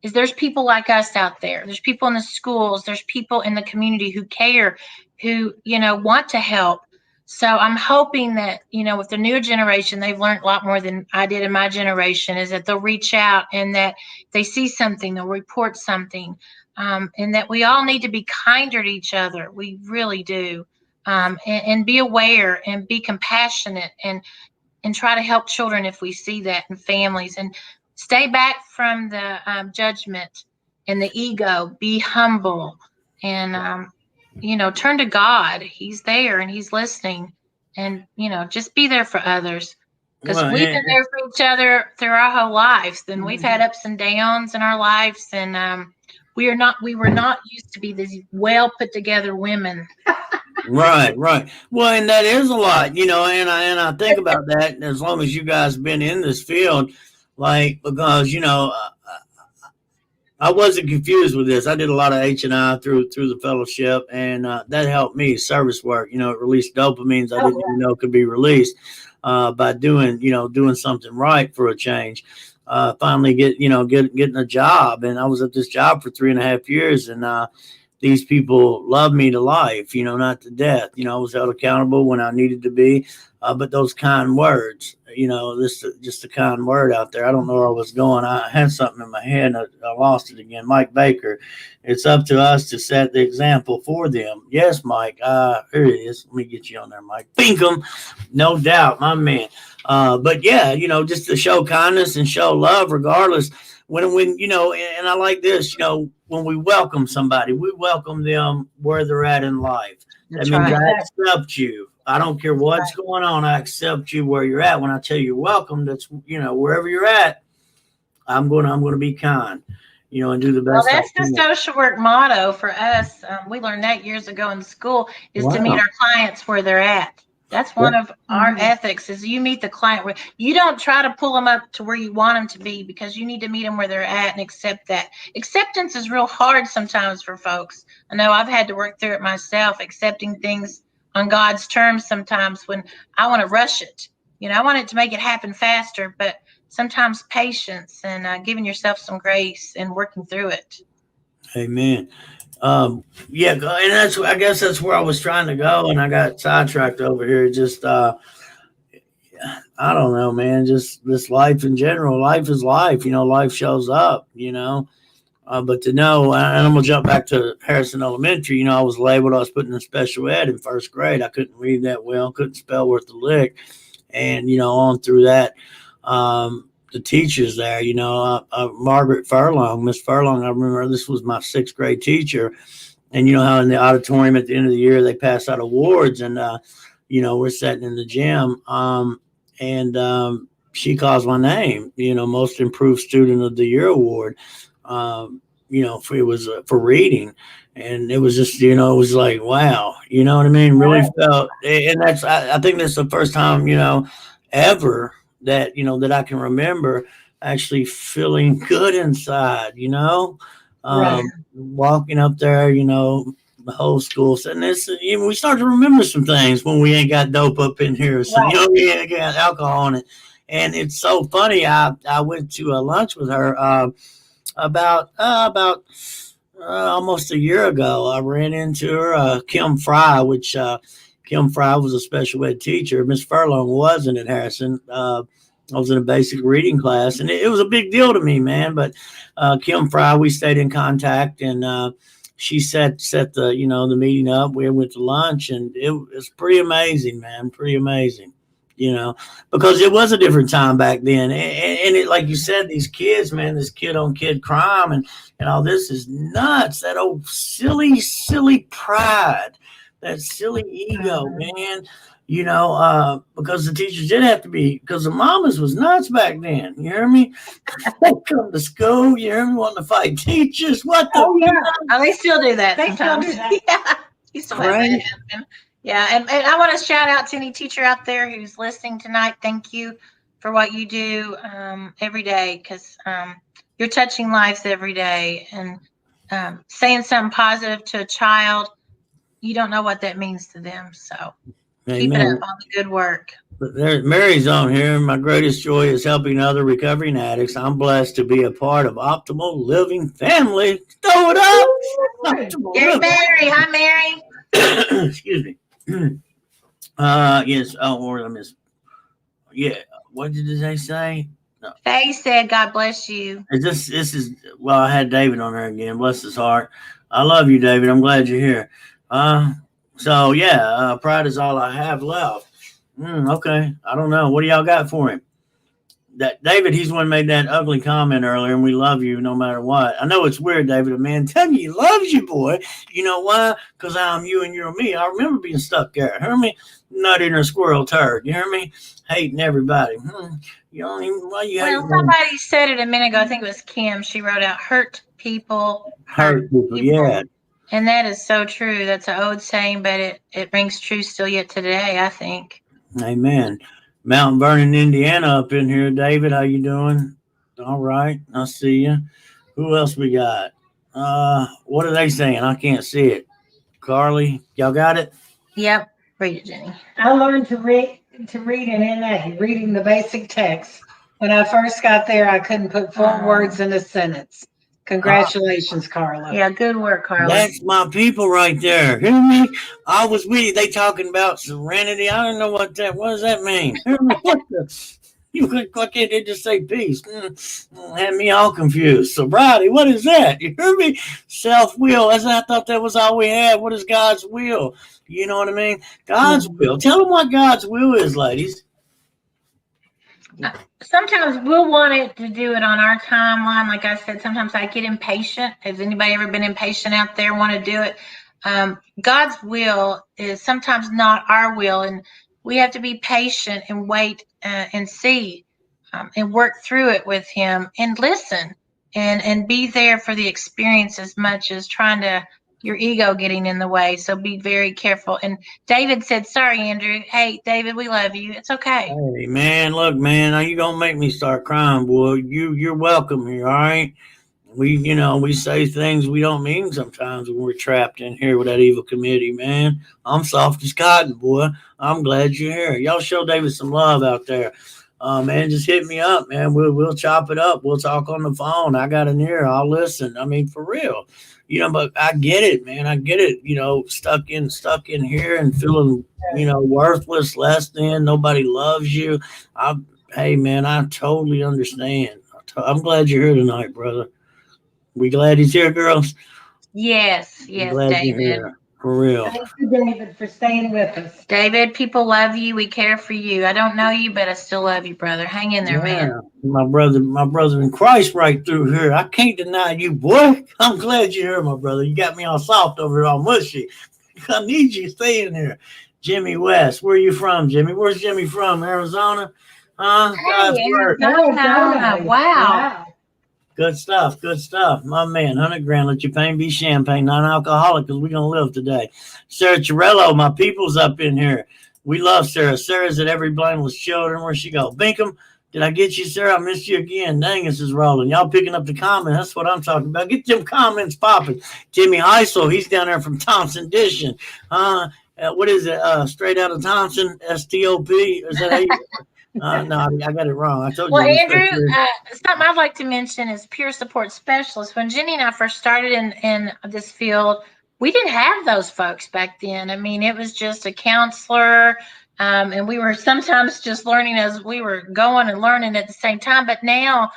E: is there's people like us out there. There's people in the schools. There's people in the community who care, who, you know, want to help. So I'm hoping that, you know, with the newer generation, they've learned a lot more than I did in my generation, is that they'll reach out and that they see something, they'll report something. And that we all need to be kinder to each other. We really do. And be aware and be compassionate and try to help children if we see that in families, and stay back from the judgment and the ego. Be humble and, you know, turn to God. He's there and he's listening, and, you know, just be there for others. Because
A: well,
E: we've been there for each other through our whole lives, and we've had ups and downs in our lives, and we were not used to be these well put together women.
A: right. Well, and that is a lot, you know, and I think about that as long as you guys been in this field, like, because, you know, I wasn't confused with this. I did a lot of H&I through the fellowship, and that helped me. Service work, you know, it released dopamines I didn't even know could be released by doing something right for a change. Finally getting a job, and I was at this job for 3.5 years, and these people loved me to life, you know, not to death. You know, I was held accountable when I needed to be, but those kind words, you know, this just a kind word out there. I don't know where I was going. I had something in my head and I lost it again. Mike Baker, it's up to us to set the example for them. Yes, Mike. Here it is. Let me get you on there, Mike. Binkum, no doubt, my man. But yeah, you know, just to show kindness and show love, regardless. When you know, and I like this, you know, when we welcome somebody, we welcome them where they're at in life.
C: That's
A: that means
C: right.
A: I accept you. I don't care what's going on. I accept you where you're at. When I tell you you're welcome, that's, you know, wherever you're at, I'm going to be kind, you know, and do the best.
E: Well, that's the social work motto for us. We learned that years ago in school, is to meet our clients where they're at. That's one of our ethics, is you meet the client where you don't try to pull them up to where you want them to be, because you need to meet them where they're at and accept that. Acceptance is real hard sometimes for folks. I know I've had to work through it myself, accepting things on God's terms sometimes when I want to rush it. You know, I want it to make it happen faster, but sometimes patience and giving yourself some grace and working through it.
A: Amen. Yeah, and I guess that's where I was trying to go, and I got sidetracked over here. Just I don't know, man. Just this life in general. Life is life. You know, life shows up. You know, but to know, and I'm gonna jump back to Harrison Elementary. You know, I was labeled. I was put in special ed in first grade. I couldn't read that well. Couldn't spell worth a lick, and you know, on through that. The teachers there, you know, Margaret Furlong, Miss Furlong, I remember this was my 6th grade teacher. And you know how in the auditorium at the end of the year, they pass out awards, and, you know, we're sitting in the gym, and she calls my name, you know, most improved student of the year award, you know, it was for reading. And it was just, you know, it was like, wow, you know what I mean? Really felt, and I think that's the first time, you know, ever that, you know, that I can remember actually feeling good inside, you know, walking up there, you know, the whole school. And this, you know, we start to remember some things when we ain't got dope up in here. So, you know, we ain't got alcohol on it. And it's so funny. I went to a lunch with her about almost a year ago. I ran into her, Kim Fry, which Kim Fry was a special ed teacher. Miss Furlong wasn't at Harrison. I was in a basic reading class, and it was a big deal to me, man. But Kim Fry, we stayed in contact, and she set the, you know, the meeting up. We went to lunch, and it was pretty amazing, man. Pretty amazing, you know, because it was a different time back then. And it, like you said, these kids, man, this kid on kid crime and all this is nuts. That old silly pride, that silly ego, man. You know, because the teachers did have to be, because the mamas was nuts back then. You hear me? They come to school, you hear me, wanting to fight teachers. What the?
E: Oh, they still do that sometimes. Yeah. You still have that happen. Yeah, and I want to shout out to any teacher out there who's listening tonight. Thank you for what you do every day, because you're touching lives every day, and saying something positive to a child, you don't know what that means to them. So keep it up,
A: Amen.
E: all the good work.
A: There's Mary's on here. My greatest joy is helping other recovering addicts. I'm blessed to be a part of Optimal Living Family. Throw it up. Optimal
E: Yay,
A: Living.
E: Mary. Hi, Mary.
A: Excuse me. Yes. Oh, or I miss. Yeah. What did they say? No.
E: Faye said, God bless you.
A: This is well, I had David on there again. Bless his heart. I love you, David. I'm glad you're here. So yeah, pride is all I have left. Okay. I don't know. What do y'all got for him? That David, he's one made that ugly comment earlier, and we love you no matter what. I know it's weird, David. A man telling you he loves you, boy. You know why? Because I'm you and you're me. I remember being stuck there. Hear me? Not in a squirrel turd. You hear me? Hating everybody. You don't even why you hate
E: Somebody said it a minute ago. I think it was Kim. She wrote out hurt people.
A: hurt people. Yeah.
E: And that is so true. That's an old saying, but it rings true still yet today, I think.
A: Amen. Mount Vernon, Indiana, up in here. David, how you doing? All right, I see you. Who else we got? What are they saying? I can't see it. Carly, y'all got it?
E: Yep. Read it, Jenny.
C: I learned to read in NA, reading the basic text. When I first got there, I couldn't put full words in a sentence. Congratulations, Carla.
E: Yeah, good work, Carla.
A: That's my people right there. Hear me? I was with you. They talking about serenity. I don't know what does that mean? Hear me? What the? You could click it and just say peace. Had me all confused. Sobriety, what is that? You hear me? Self-will. I thought that was all we had. What is God's will? You know what I mean? God's will. Tell them what God's will is, ladies.
E: Sometimes we'll want it to do it on our timeline. Like I said, sometimes I get impatient. Has anybody ever been impatient out there, want to do it? God's will is sometimes not our will, and we have to be patient and wait and see and work through it with him and listen and be there for the experience as much as trying to your ego getting in the way. So be very careful. And David said, sorry, Andrew. Hey, David, we love you. It's okay.
A: Hey, man, look, man, now you gonna make me start crying, boy. You're welcome here, all right? We say things we don't mean sometimes when we're trapped in here with that evil committee, man. I'm soft as cotton, boy. I'm glad you're here. Y'all show David some love out there. Man, just hit me up, man. We'll chop it up. We'll talk on the phone. I got an ear. I'll listen. I mean, for real. But I get it, man. I get it. Stuck in here and feeling, worthless, less than. Nobody loves you. Hey, man, I totally understand. I'm glad you're here tonight, brother. We glad he's here, girls?
E: Yes, David.
A: For real.
C: Thank you, David, for staying with us.
E: David, people love you. We care for you. I don't know you, but I still love you, brother. Hang in there, man.
A: My brother in Christ right through here. I can't deny you, boy. I'm glad you're here, my brother. You got me all soft over here, all mushy. I need you staying here. Jimmy West. Where are you from, Jimmy? Where's Jimmy from? Arizona? God's word.
E: Wow.
A: Good stuff. My man, 100 grand, let your pain be champagne, non-alcoholic, because we're going to live today. Sarah Chirello, my people's up in here. We love Sarah. Sarah's at every blameless children. Where she go? Binkham, did I get you, Sarah? I missed you again. Dang, this is rolling. Y'all picking up the comments. That's what I'm talking about. Get them comments popping. Jimmy Heisel, he's down there from Thompson Dishon. What is it? Straight out of Thompson, STOP? Is that how you... No, I got it wrong. I told you.
E: Well, Andrew, something I'd like to mention is peer support specialists. When Jenny and I first started in this field, we didn't have those folks back then. I mean, it was just a counselor, and we were sometimes just learning as we were going and learning at the same time. But now,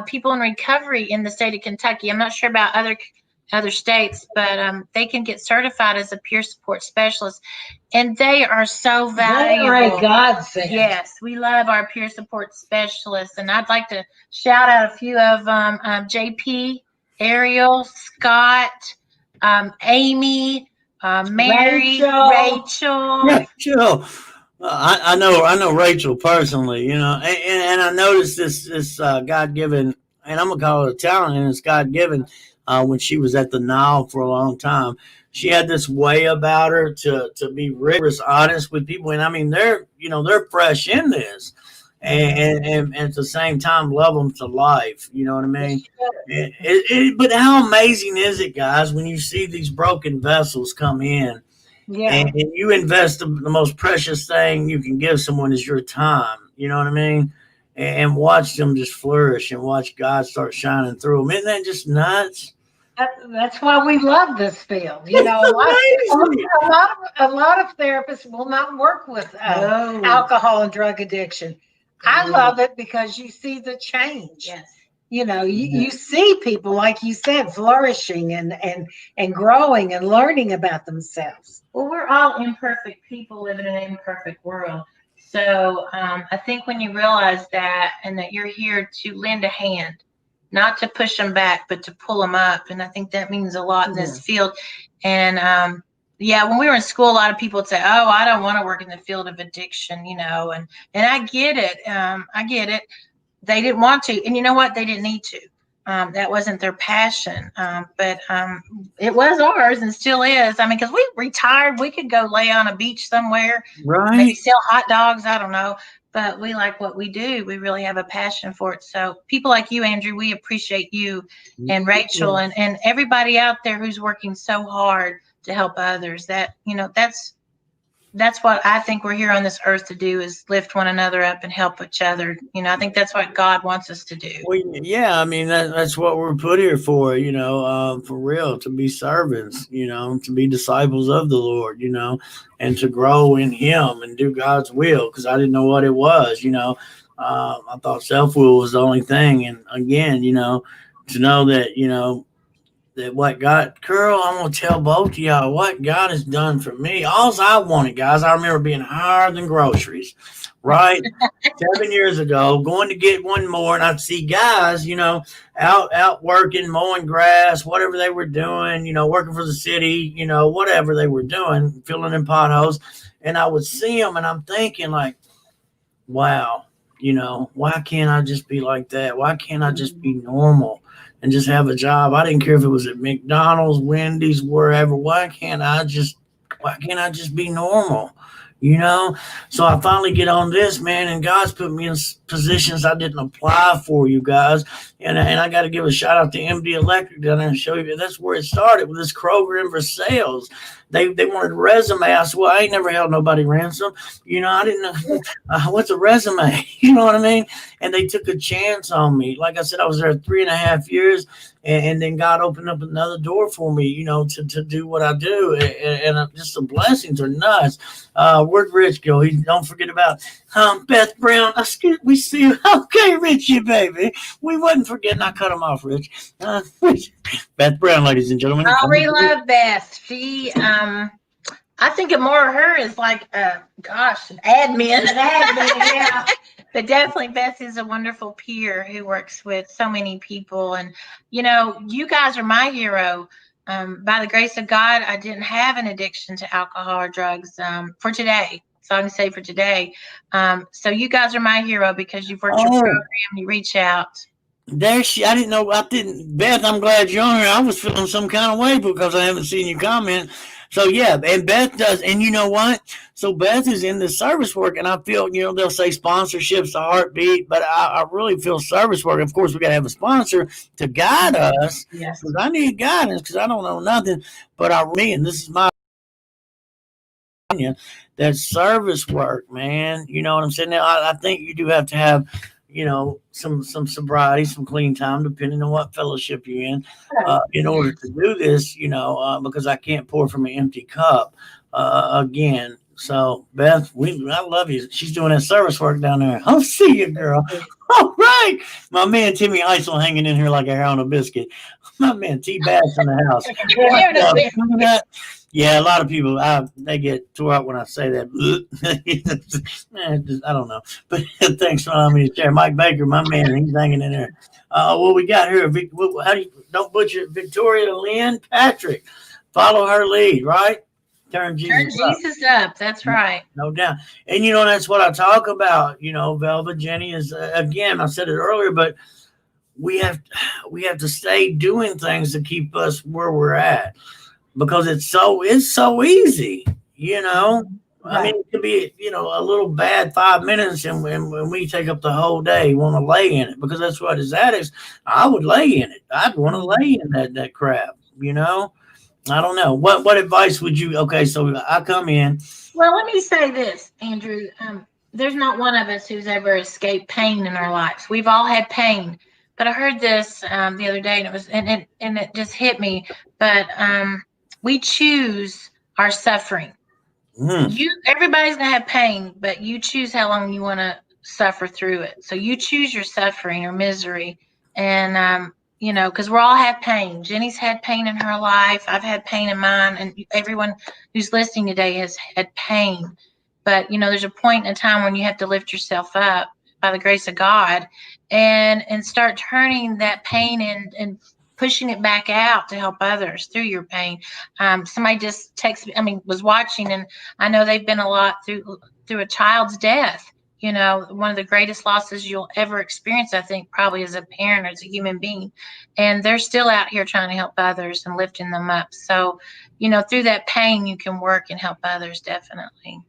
E: people in recovery in the state of Kentucky, I'm not sure about other states, but they can get certified as a peer support specialist, and they are so valuable.
C: They are a godsend.
E: Yes, we love our peer support specialists, and I'd like to shout out a few of them: JP, Ariel, Scott, Amy, Mary,
A: Rachel. I know Rachel personally, and I noticed this God-given, and I'm gonna call it a talent, and it's God-given. When she was at the Nile for a long time, she had this way about her to be rigorous, honest with people. And I mean, they're fresh in this, and at the same time love them to life. You know what I mean? But how amazing is it, guys, when you see these broken vessels come in, and you invest the most precious thing you can give someone is your time. You know what I mean? And watch them just flourish and watch God start shining through them. Isn't that just nuts?
C: That's why we love this field. You know, a lot of therapists will not work with alcohol and drug addiction. I love it because you see the change.
E: Yes.
C: You know, you see people, like you said, flourishing and growing and learning about themselves.
E: Well, we're all imperfect people living in an imperfect world. So I think when you realize that, and that you're here to lend a hand, not to push them back, but to pull them up. And I think that means a lot in this field. And when we were in school, a lot of people would say, oh, I don't want to work in the field of addiction, you know, and I get it. I get it. They didn't want to. And you know what? They didn't need to. That wasn't their passion. But it was ours and still is. I mean, because we retired, we could go lay on a beach somewhere,
A: right?
E: Maybe sell hot dogs. I don't know. But we like what we do. We really have a passion for it. So people like you, Andrew, we appreciate you and Rachel and everybody out there who's working so hard to help others. That, you know, that's what I think we're here on this earth to do, is lift one another up and help each other. You know, I think that's what God wants us to do.
A: Well, yeah, I mean, that's what we're put here for, you know, for real, to be servants, you know, to be disciples of the Lord, you know, and to grow in Him and do God's will, because I didn't know what it was, you know. I thought self-will was the only thing. And again, you know, to know that, you know, that what God, girl, I'm going to tell both of y'all what God has done for me. All I wanted, guys, I remember being higher than groceries, right? 7 years ago, going to get one more, and I'd see guys, you know, out working, mowing grass, whatever they were doing, you know, working for the city, you know, whatever they were doing, filling in potholes. And I would see them, and I'm thinking, like, wow, you know, why can't I just be like that? Why can't I just be normal and just have a job? I didn't care if it was at McDonald's, Wendy's, wherever. Why can't I just be normal? You know? So I finally get on this, man, and God's put me in positions I didn't apply for, you guys. And I got to give a shout out to MD Electric down there and show you that's where it started, with this Kroger in for sales. They wanted a resume. I said, well, I ain't never held nobody ransom. You know, I didn't know what's a resume. You know what I mean? And they took a chance on me. Like I said, I was there 3.5 years, and then God opened up another door for me, you know, to do what I do. And just the blessings are nuts. Where'd Rich go? Don't forget about Beth Brown. We see you. Okay, Richie, baby. We wasn't forgetting. I cut him off, Rich. Beth Brown, ladies and gentlemen.
E: Oh, we love Beth. She, I think of more of her as like, an admin. Yeah. But definitely Beth is a wonderful peer who works with so many people. And, you know, you guys are my hero. By the grace of God, I didn't have an addiction to alcohol or drugs for today. So I can say for today. So you guys are my hero because you've worked your program, you reach out.
A: I didn't know. Beth, I'm glad you're on here. I was feeling some kind of way because I haven't seen you comment. So yeah, and Beth does. And you know what? So Beth is in the service work, and I feel, you know, they'll say sponsorships, the heartbeat, but I really feel service work. Of course, we got to have a sponsor to guide us.
E: Yes.
A: Because I need guidance, because I don't know nothing. But and this is my opinion, that service work, man. You know what I'm saying? Now, I think you do have to have, you know, some sobriety, some clean time, depending on what fellowship you're in order to do this, you know, because I can't pour from an empty cup again. So, Beth, I love you. She's doing that service work down there. I'll see you, girl. All right. My man, Timmy Heisel, hanging in here like a hair on a biscuit. My man, T-Bass in the house. Yeah, a lot of people, they get tore up when I say that. I don't know. But thanks for allowing me to share. Mike Baker, my man, he's hanging in there. Well, we got here. Don't butcher it. Victoria Lynn Patrick. Follow her lead, right? Turn Jesus
E: up. That's right.
A: No doubt. And, you know, that's what I talk about. You know, Velva, Jenny is, again, I said it earlier, but we have to stay doing things to keep us where we're at. because it's so easy, you know. I
C: Right.
A: mean, it could be, you know, a little bad 5 minutes, and when we take up the whole day, want to lay in it, because that's what as addicts, I would lay in it. I'd want to lay in that crap, you know. I don't know. What advice would you? Okay, so I come in.
E: Well, let me say this, Andrew. There's not one of us who's ever escaped pain in our lives. We've all had pain. But I heard this the other day, and it just hit me. But we choose our suffering.
A: Mm,
E: Everybody's gonna have pain, but you choose how long you want to suffer through it. So you choose your suffering or misery, and because we all have pain. Jenny's had pain in her life. I've had pain in mine, and everyone who's listening today has had pain. But there's a point in a time when you have to lift yourself up by the grace of God, and start turning that pain and pushing it back out to help others through your pain. Somebody just was watching, and I know they've been a lot through a child's death. One of the greatest losses you'll ever experience, I think, probably as a parent or as a human being. And they're still out here trying to help others and lifting them up. So, through that pain, you can work and help others, definitely.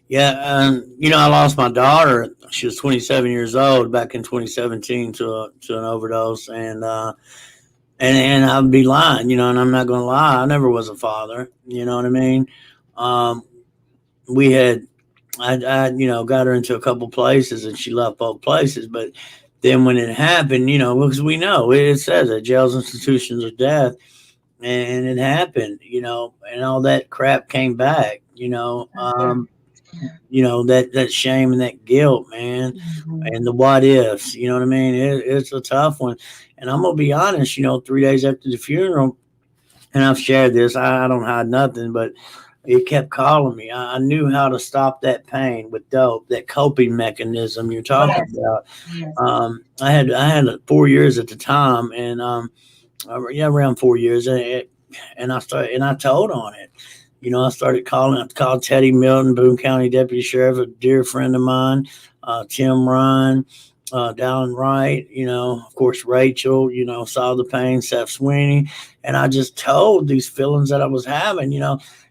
A: yeah, I lost my daughter. She was 27 years old back in 2017 to an overdose, and I'd be lying, and I'm not going to lie. I never was a father. You know what I mean? Um, we had I got her into a couple places, and she left both places. But then when it happened, because we know it says that jails, institutions of death, and it happened, and all that crap came back, that shame and that guilt, man, and the what ifs, you know what I mean? It's a tough one, and I'm gonna be honest, 3 days after the funeral, and I've shared this, I don't hide nothing, but it kept calling me. I knew how to stop that pain with dope, that coping mechanism you're talking about.
C: Yes.
A: I had 4 years at the time, and around 4 years, and I told on it. I called Teddy Milton, Boone County Deputy Sheriff, a dear friend of mine, Tim Ryan, Dallin Wright, of course, Rachel, saw the pain, Seth Sweeney. And I just told these feelings that I was having,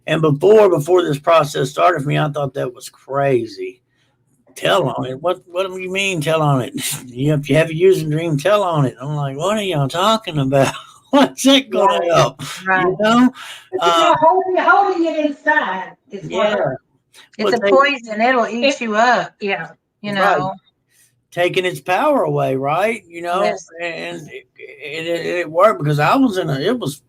A: and before this process started for me, I thought that was crazy. Tell on it. What do you mean tell on it? If you have a using dream, tell on it. I'm like, what are y'all talking about? What's that going to help?
C: Right. Holding it inside is
E: it's a poison. It'll eat you up.
C: Yeah.
A: Right. Taking its power away, right?
E: Yes.
A: And it worked, because I was it was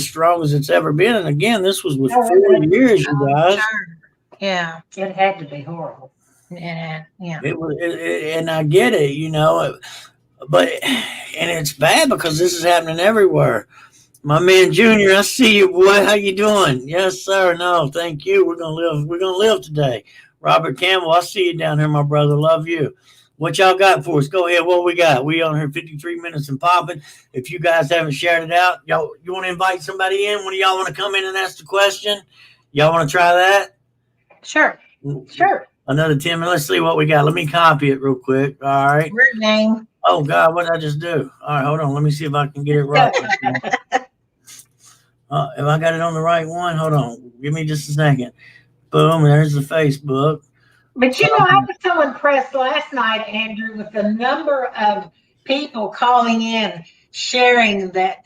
A: strong as it's ever been. And again, this was with 4 years, you guys.
E: Sure. Yeah.
C: It had to be horrible.
E: Yeah.
A: It was, and I get it, but it's bad because this is happening everywhere. My man Junior, I see you, boy. How you doing? Yes, sir. No, thank you. We're gonna live. We're gonna live today. Robert Campbell, I see you down here, my brother. Love you. What y'all got for us? Go ahead. What we got? We on here 53 minutes and popping. If you guys haven't shared it out, y'all, you want to invite somebody in? One of y'all want to come in and ask the question? Y'all want to try that?
E: Sure.
A: Another 10 minutes. Let's see what we got. Let me copy it real quick. All right.
E: We're game.
A: Oh God, what did I just do? All right, hold on. Let me see if I can get it right. If I got it on the right one, hold on. Give me just a second. Boom, there's the Facebook.
C: But I was so impressed last night, Andrew, with the number of people calling in, sharing that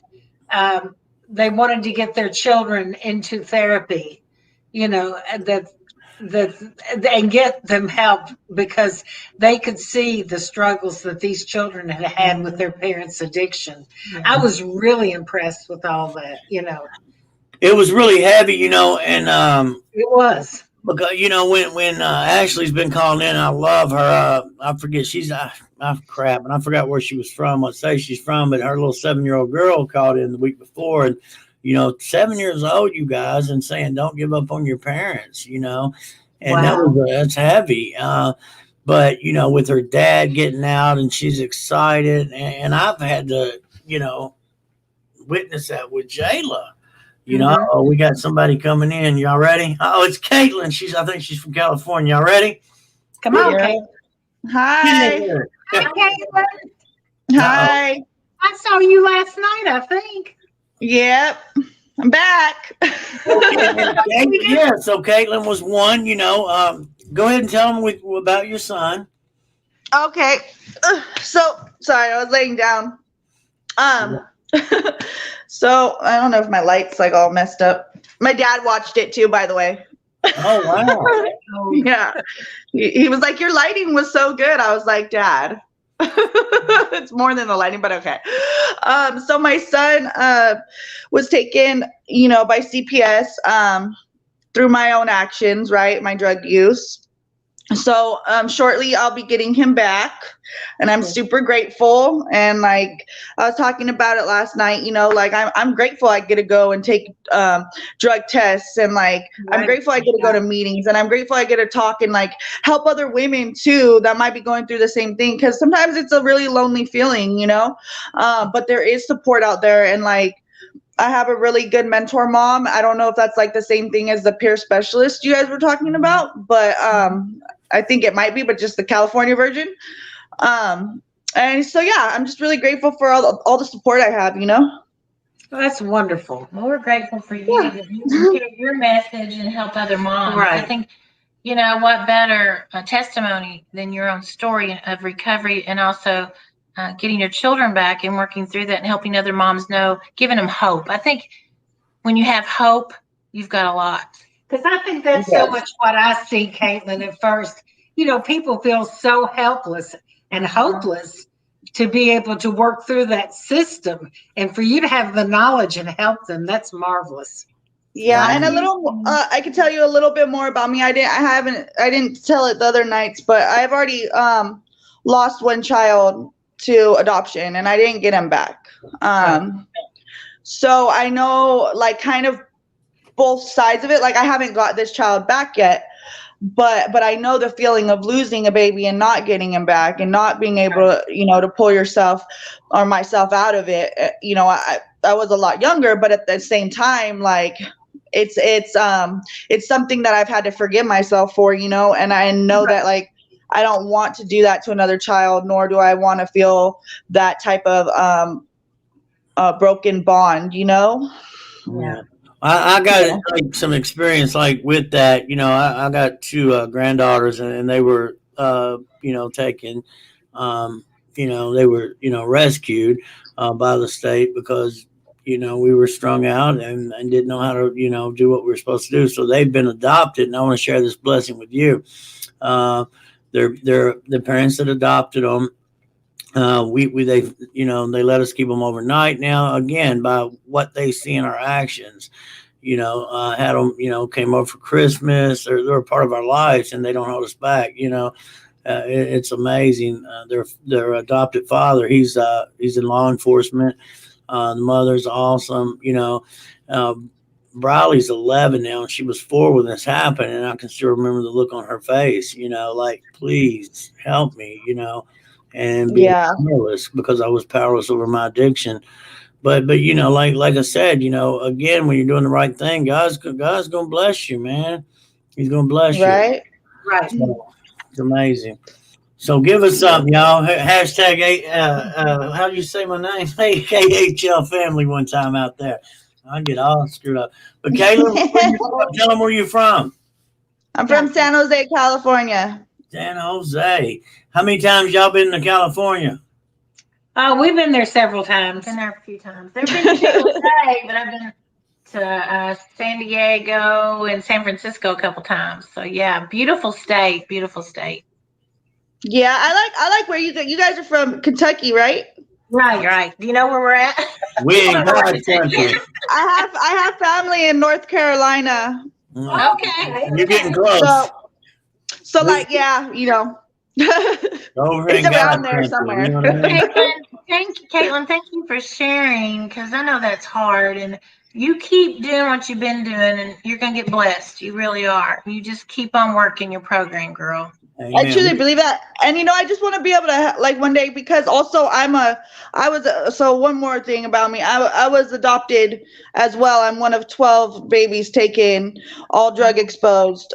C: they wanted to get their children into therapy, and get them help because they could see the struggles that these children had with their parents' addiction. Yeah. I was really impressed with all that,
A: It was really heavy, and
C: it was.
A: Because when Ashley's been calling in, I love her. I forget crap, and I forgot where she was from. What state she's from, but her little 7-year-old girl called in the week before, and 7 years old, you guys, and saying don't give up on your parents, and wow. That's heavy. But with her dad getting out, and she's excited, and I've had to witness that with Jayla. Oh, we got somebody coming in. Y'all ready? Oh, it's Caitlin. I think she's from California. Y'all ready?
C: Come on, Caitlin.
F: Hi.
C: Hi, Caitlin.
F: Hi.
C: I saw you last night, I think.
F: Yep. I'm back.
A: Yeah, so Caitlin was one, go ahead and tell them about your son.
F: Okay. So sorry, I was laying down. So I don't know if my light's like all messed up. My dad watched it too, by the way.
A: Oh, wow.
F: Yeah. He was like, your lighting was so good. I was like, Dad, it's more than the lighting, but okay. So my son was taken, by CPS through my own actions, right? My drug use. So shortly I'll be getting him back, and I'm super grateful. And like I was talking about it last night, like I'm grateful I get to go and take drug tests, and like I'm grateful I get to go to meetings, and I'm grateful I get to talk and like help other women too that might be going through the same thing, because sometimes it's a really lonely feeling, but there is support out there. And like I have a really good mentor mom. I don't know if that's like the same thing as the peer specialist you guys were talking about, but I think it might be, but just the California version. And so, yeah, I'm just really grateful for all the support I have,
C: Well, that's wonderful.
E: Well, we're grateful for you that you can share your message and help other moms.
C: Right.
E: I think, what better testimony than your own story of recovery, and also getting your children back and working through that and helping other moms know, giving them hope. I think when you have hope, you've got a lot.
C: Because I think that's so much what I see, Caitlin, at first. People feel so helpless and hopeless to be able to work through that system. And for you to have the knowledge and help them, that's marvelous.
F: Yeah, and a little I can tell you a little bit more about me. I didn't tell it the other nights, but I've already lost one child to adoption, and I didn't get him back. So I know like kind of both sides of it. Like I haven't got this child back yet, but I know the feeling of losing a baby and not getting him back, and not being able to, to pull yourself or myself out of it. I was a lot younger, but at the same time, like it's something that I've had to forgive myself for, and I know that like I don't want to do that to another child, nor do I want to feel that type of broken bond,
A: Yeah. I got like some experience like with that. I got two granddaughters, and they were taken. They were rescued by the state because we were strung out and didn't know how to do what we were supposed to do. So they've been adopted, and I want to share this blessing with you. They're the parents that adopted them. They let us keep them overnight. Now again, by what they see in our actions, had them, came over for Christmas. They're a part of our lives, and they don't hold us back. It's amazing. Their adopted father, he's in law enforcement. The mother's awesome. Briley's 11 now, and she was 4 when this happened, and I can still remember the look on her face. Like, please help me. And be powerless, because I was powerless over my addiction. But like I said, again, when you're doing the right thing, God's gonna bless you, man. He's gonna bless you.
F: Right.
A: So, it's amazing. So give us something, y'all. Hashtag how do you say my name? Hey, KHL family one time out there. I get all screwed up. But Caleb, tell them where you're from.
F: I'm from San Jose, California.
A: San Jose. How many times y'all been to California?
C: We've been there several times.
E: Been there a few times. They've been to San Jose, but I've been to San Diego and San Francisco a couple times. So yeah, beautiful state.
F: Yeah, I like where you guys are from. Kentucky, right?
E: Right. Do you know where we're at?
A: We in God's country.
F: I have family in North Carolina.
E: Okay.
A: You're getting close.
F: So like, yeah,
A: Over
F: it's
A: in
F: around
A: God's
F: there
A: country,
F: somewhere.
A: you know what I mean?
E: Caitlin, thank you for sharing, because I know that's hard, and you keep doing what you've been doing, and you're going to get blessed. You really are. You just keep on working your program, girl.
A: Amen.
F: I truly believe that. And, I just want to be able to, like, one day, because also so one more thing about me, I was adopted as well. I'm one of 12 babies taken, all drug exposed,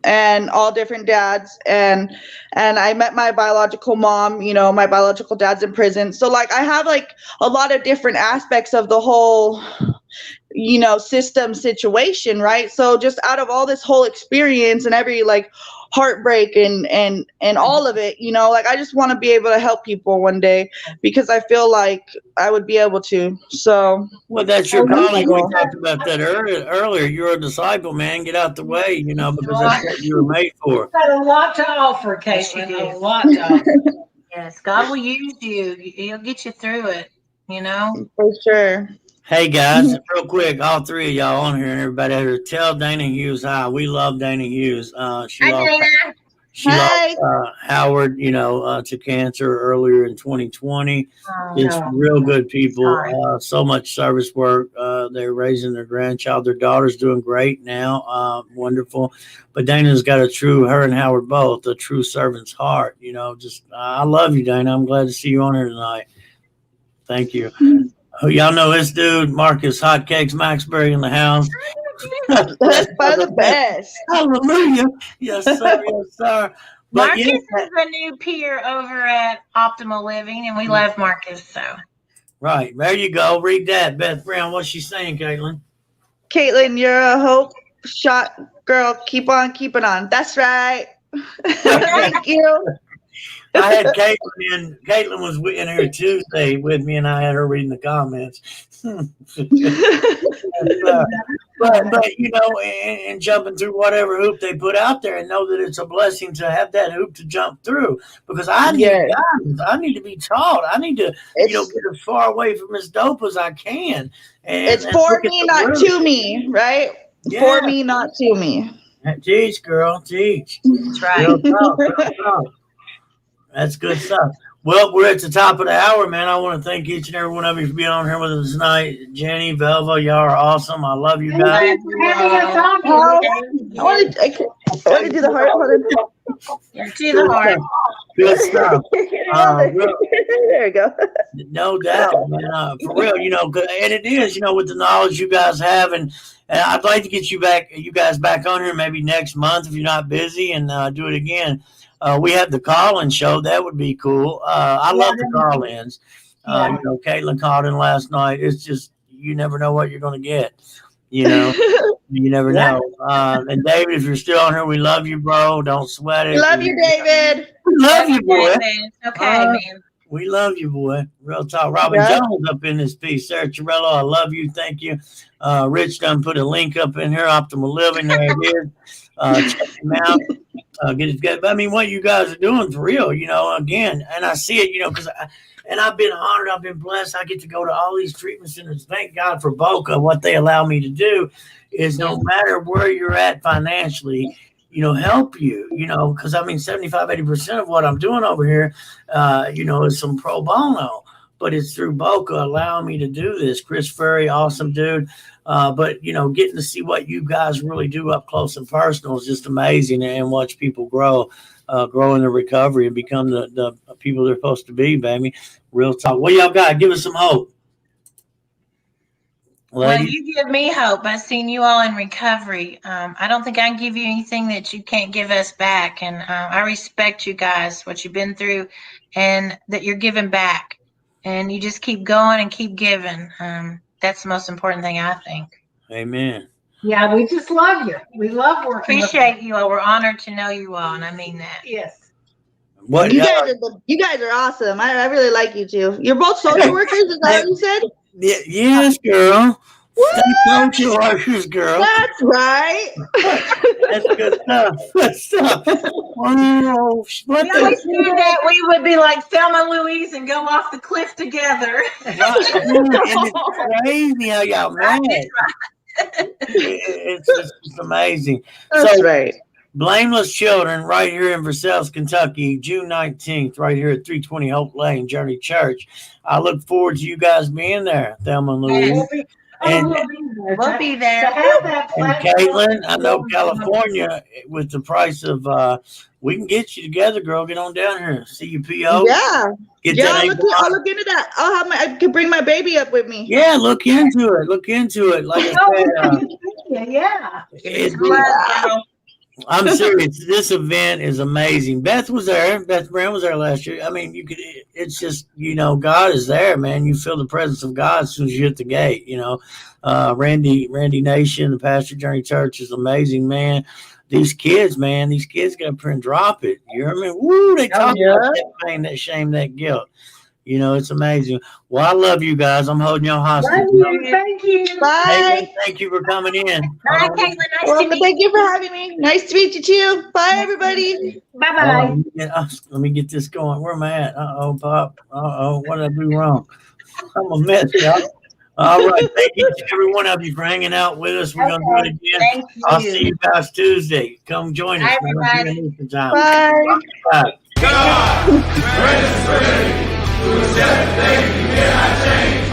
F: and all different dads. And I met my biological mom, my biological dad's in prison. So like, I have like a lot of different aspects of the whole, system situation, right? So just out of all this whole experience and every like heartbreak and all of it, like I just want to be able to help people one day, because I feel like I would be able to. So
A: well, that's your calling. We talked about that earlier. You're a disciple, man. Get out the way, because that's what you were made for.
C: Got a lot to offer, Caitlin. A lot to offer.
E: Yes, God will use you. He'll get you through it,
F: For sure.
A: Hey guys, real quick, all three of y'all on here and everybody out here, tell Dana Hughes hi. We love Dana Hughes. She lost Howard, to cancer earlier in 2020. Just real good people. So much service work. They're raising their grandchild. Their daughter's doing great now. Wonderful. But Dana's got her and Howard both, a true servant's heart. I love you, Dana. I'm glad to see you on here tonight. Thank you. Y'all know this dude, Marcus Hotcakes Maxbury in the house.
F: That's by the best.
A: Hallelujah. Yes, sir. Yes, sir. But
E: Marcus is a new peer over at Optimal Living, and we love Marcus. So,
A: right. There you go. Read that, Beth Brown. What's she saying, Caitlin?
F: Caitlin, you're a hope shot girl. Keep on keeping on. That's right. Thank you.
A: I had Caitlin in. Caitlin was in here Tuesday with me, and I had her reading the comments. but and jumping through whatever hoop they put out there, and know that it's a blessing to have that hoop to jump through. Because I need guidance. I need to be taught. I need to get as far away from this dope as I can. And
F: it's for me, not to me, right? Yeah. For me, not to me.
A: Teach, girl, teach.
E: That's right.
A: Real talk. That's good stuff. Well, we're at the top of the hour, man. I want to thank each and every one of you for being on here with us tonight. Jenny, Velva, y'all are awesome. I love you guys.
F: I want to do the heart.
E: Do the heart.
A: Good stuff.
F: There you go.
A: No doubt, man. For real, and it is, with the knowledge you guys have, and I'd like to get you guys back on here maybe next month if you're not busy, and do it again. We have the call-in show. That would be cool. I love the call-ins. Caitlin called in last night. It's just, you never know what you're going to get. You never know. And David, if you're still on here, we love you, bro. Don't sweat it.
F: Love you, David.
A: We love you, boy.
E: Okay, man.
A: We love you, boy. Real talk. Robin Jones up in this piece. Sarah Chirello, I love you. Thank you. Rich done put a link up in here. Optimal Living. There it is. Check him out. Get it together. I mean, what you guys are doing for real, again, and I see it, because I've been honored, I've been blessed. I get to go to all these treatment centers. Thank God for Boca. What they allow me to do is no matter where you're at financially, help you, because 75-80% of what I'm doing over here, is some pro bono, but it's through Boca allowing me to do this. Chris Ferry, awesome dude. But getting to see what you guys really do up close and personal is just amazing, and watch people grow in the recovery and become the people they're supposed to be, baby. Real talk. What y'all got? Give us some hope.
E: Well, you give me hope by seeing you all in recovery. I don't think I can give you anything that you can't give us back. And I respect you guys, what you've been through, and that you're giving back. And you just keep going and keep giving. That's the most important thing, I think.
A: Amen.
C: Yeah, we just love you. We love working.
E: Appreciate you all. We're honored to know you all, and I mean that.
C: Yes.
F: What you guys are awesome. I really like you two. You're both social workers, is that what you said?
A: Yes, girl. Social workers, girl.
F: That's right.
A: That's good stuff. Good stuff. Wow.
E: We always knew that we would be like Thelma and Louise and go off the cliff together.
A: And it's crazy how y'all manage. It's just amazing.
F: That's right.
A: Blameless Children right here in Versailles, Kentucky, June 19th, right here at 320 Hope Lane, Journey Church. I look forward to you guys being there, Thelma and Louise. And
E: we'll be there.
A: And Caitlin, I know California, with the price of, we can get you together, girl. Get on down here. CUPO.
F: Yeah. I'll look into that. I can bring my baby up with me.
A: Yeah, look into it. Like I said, I'm serious. This event is amazing. Beth was there. Beth Brand was there last year. I mean, it's just, God is there, man. You feel the presence of God as soon as you hit the gate, Randy Nation, the Pastor Journey Church is amazing, man. These kids get up here and drop it. You know what I mean? Woo, they talk about that pain, that shame, that guilt. It's amazing. Well, I love you guys. I'm holding y'all hostage.
C: Love you. Thank you.
F: Bye.
A: Caitlin, thank you for coming in.
E: Bye, Caitlin. Nice
F: Well,
E: to meet
F: thank you for having me. Nice to meet you too. Bye, everybody.
C: Bye-bye.
A: Let me get this going. Where am I at? Uh-oh, Pop. Uh-oh, what did I do wrong? I'm a mess, y'all. All right. Thank you to every one of you for hanging out with us. We're going to do it again.
E: Thank you.
A: I'll see you guys Tuesday. Come join us.
E: Bye, everybody.
F: Bye.
A: Bye.
B: God, greatest Serenity, to accept things we cannot change.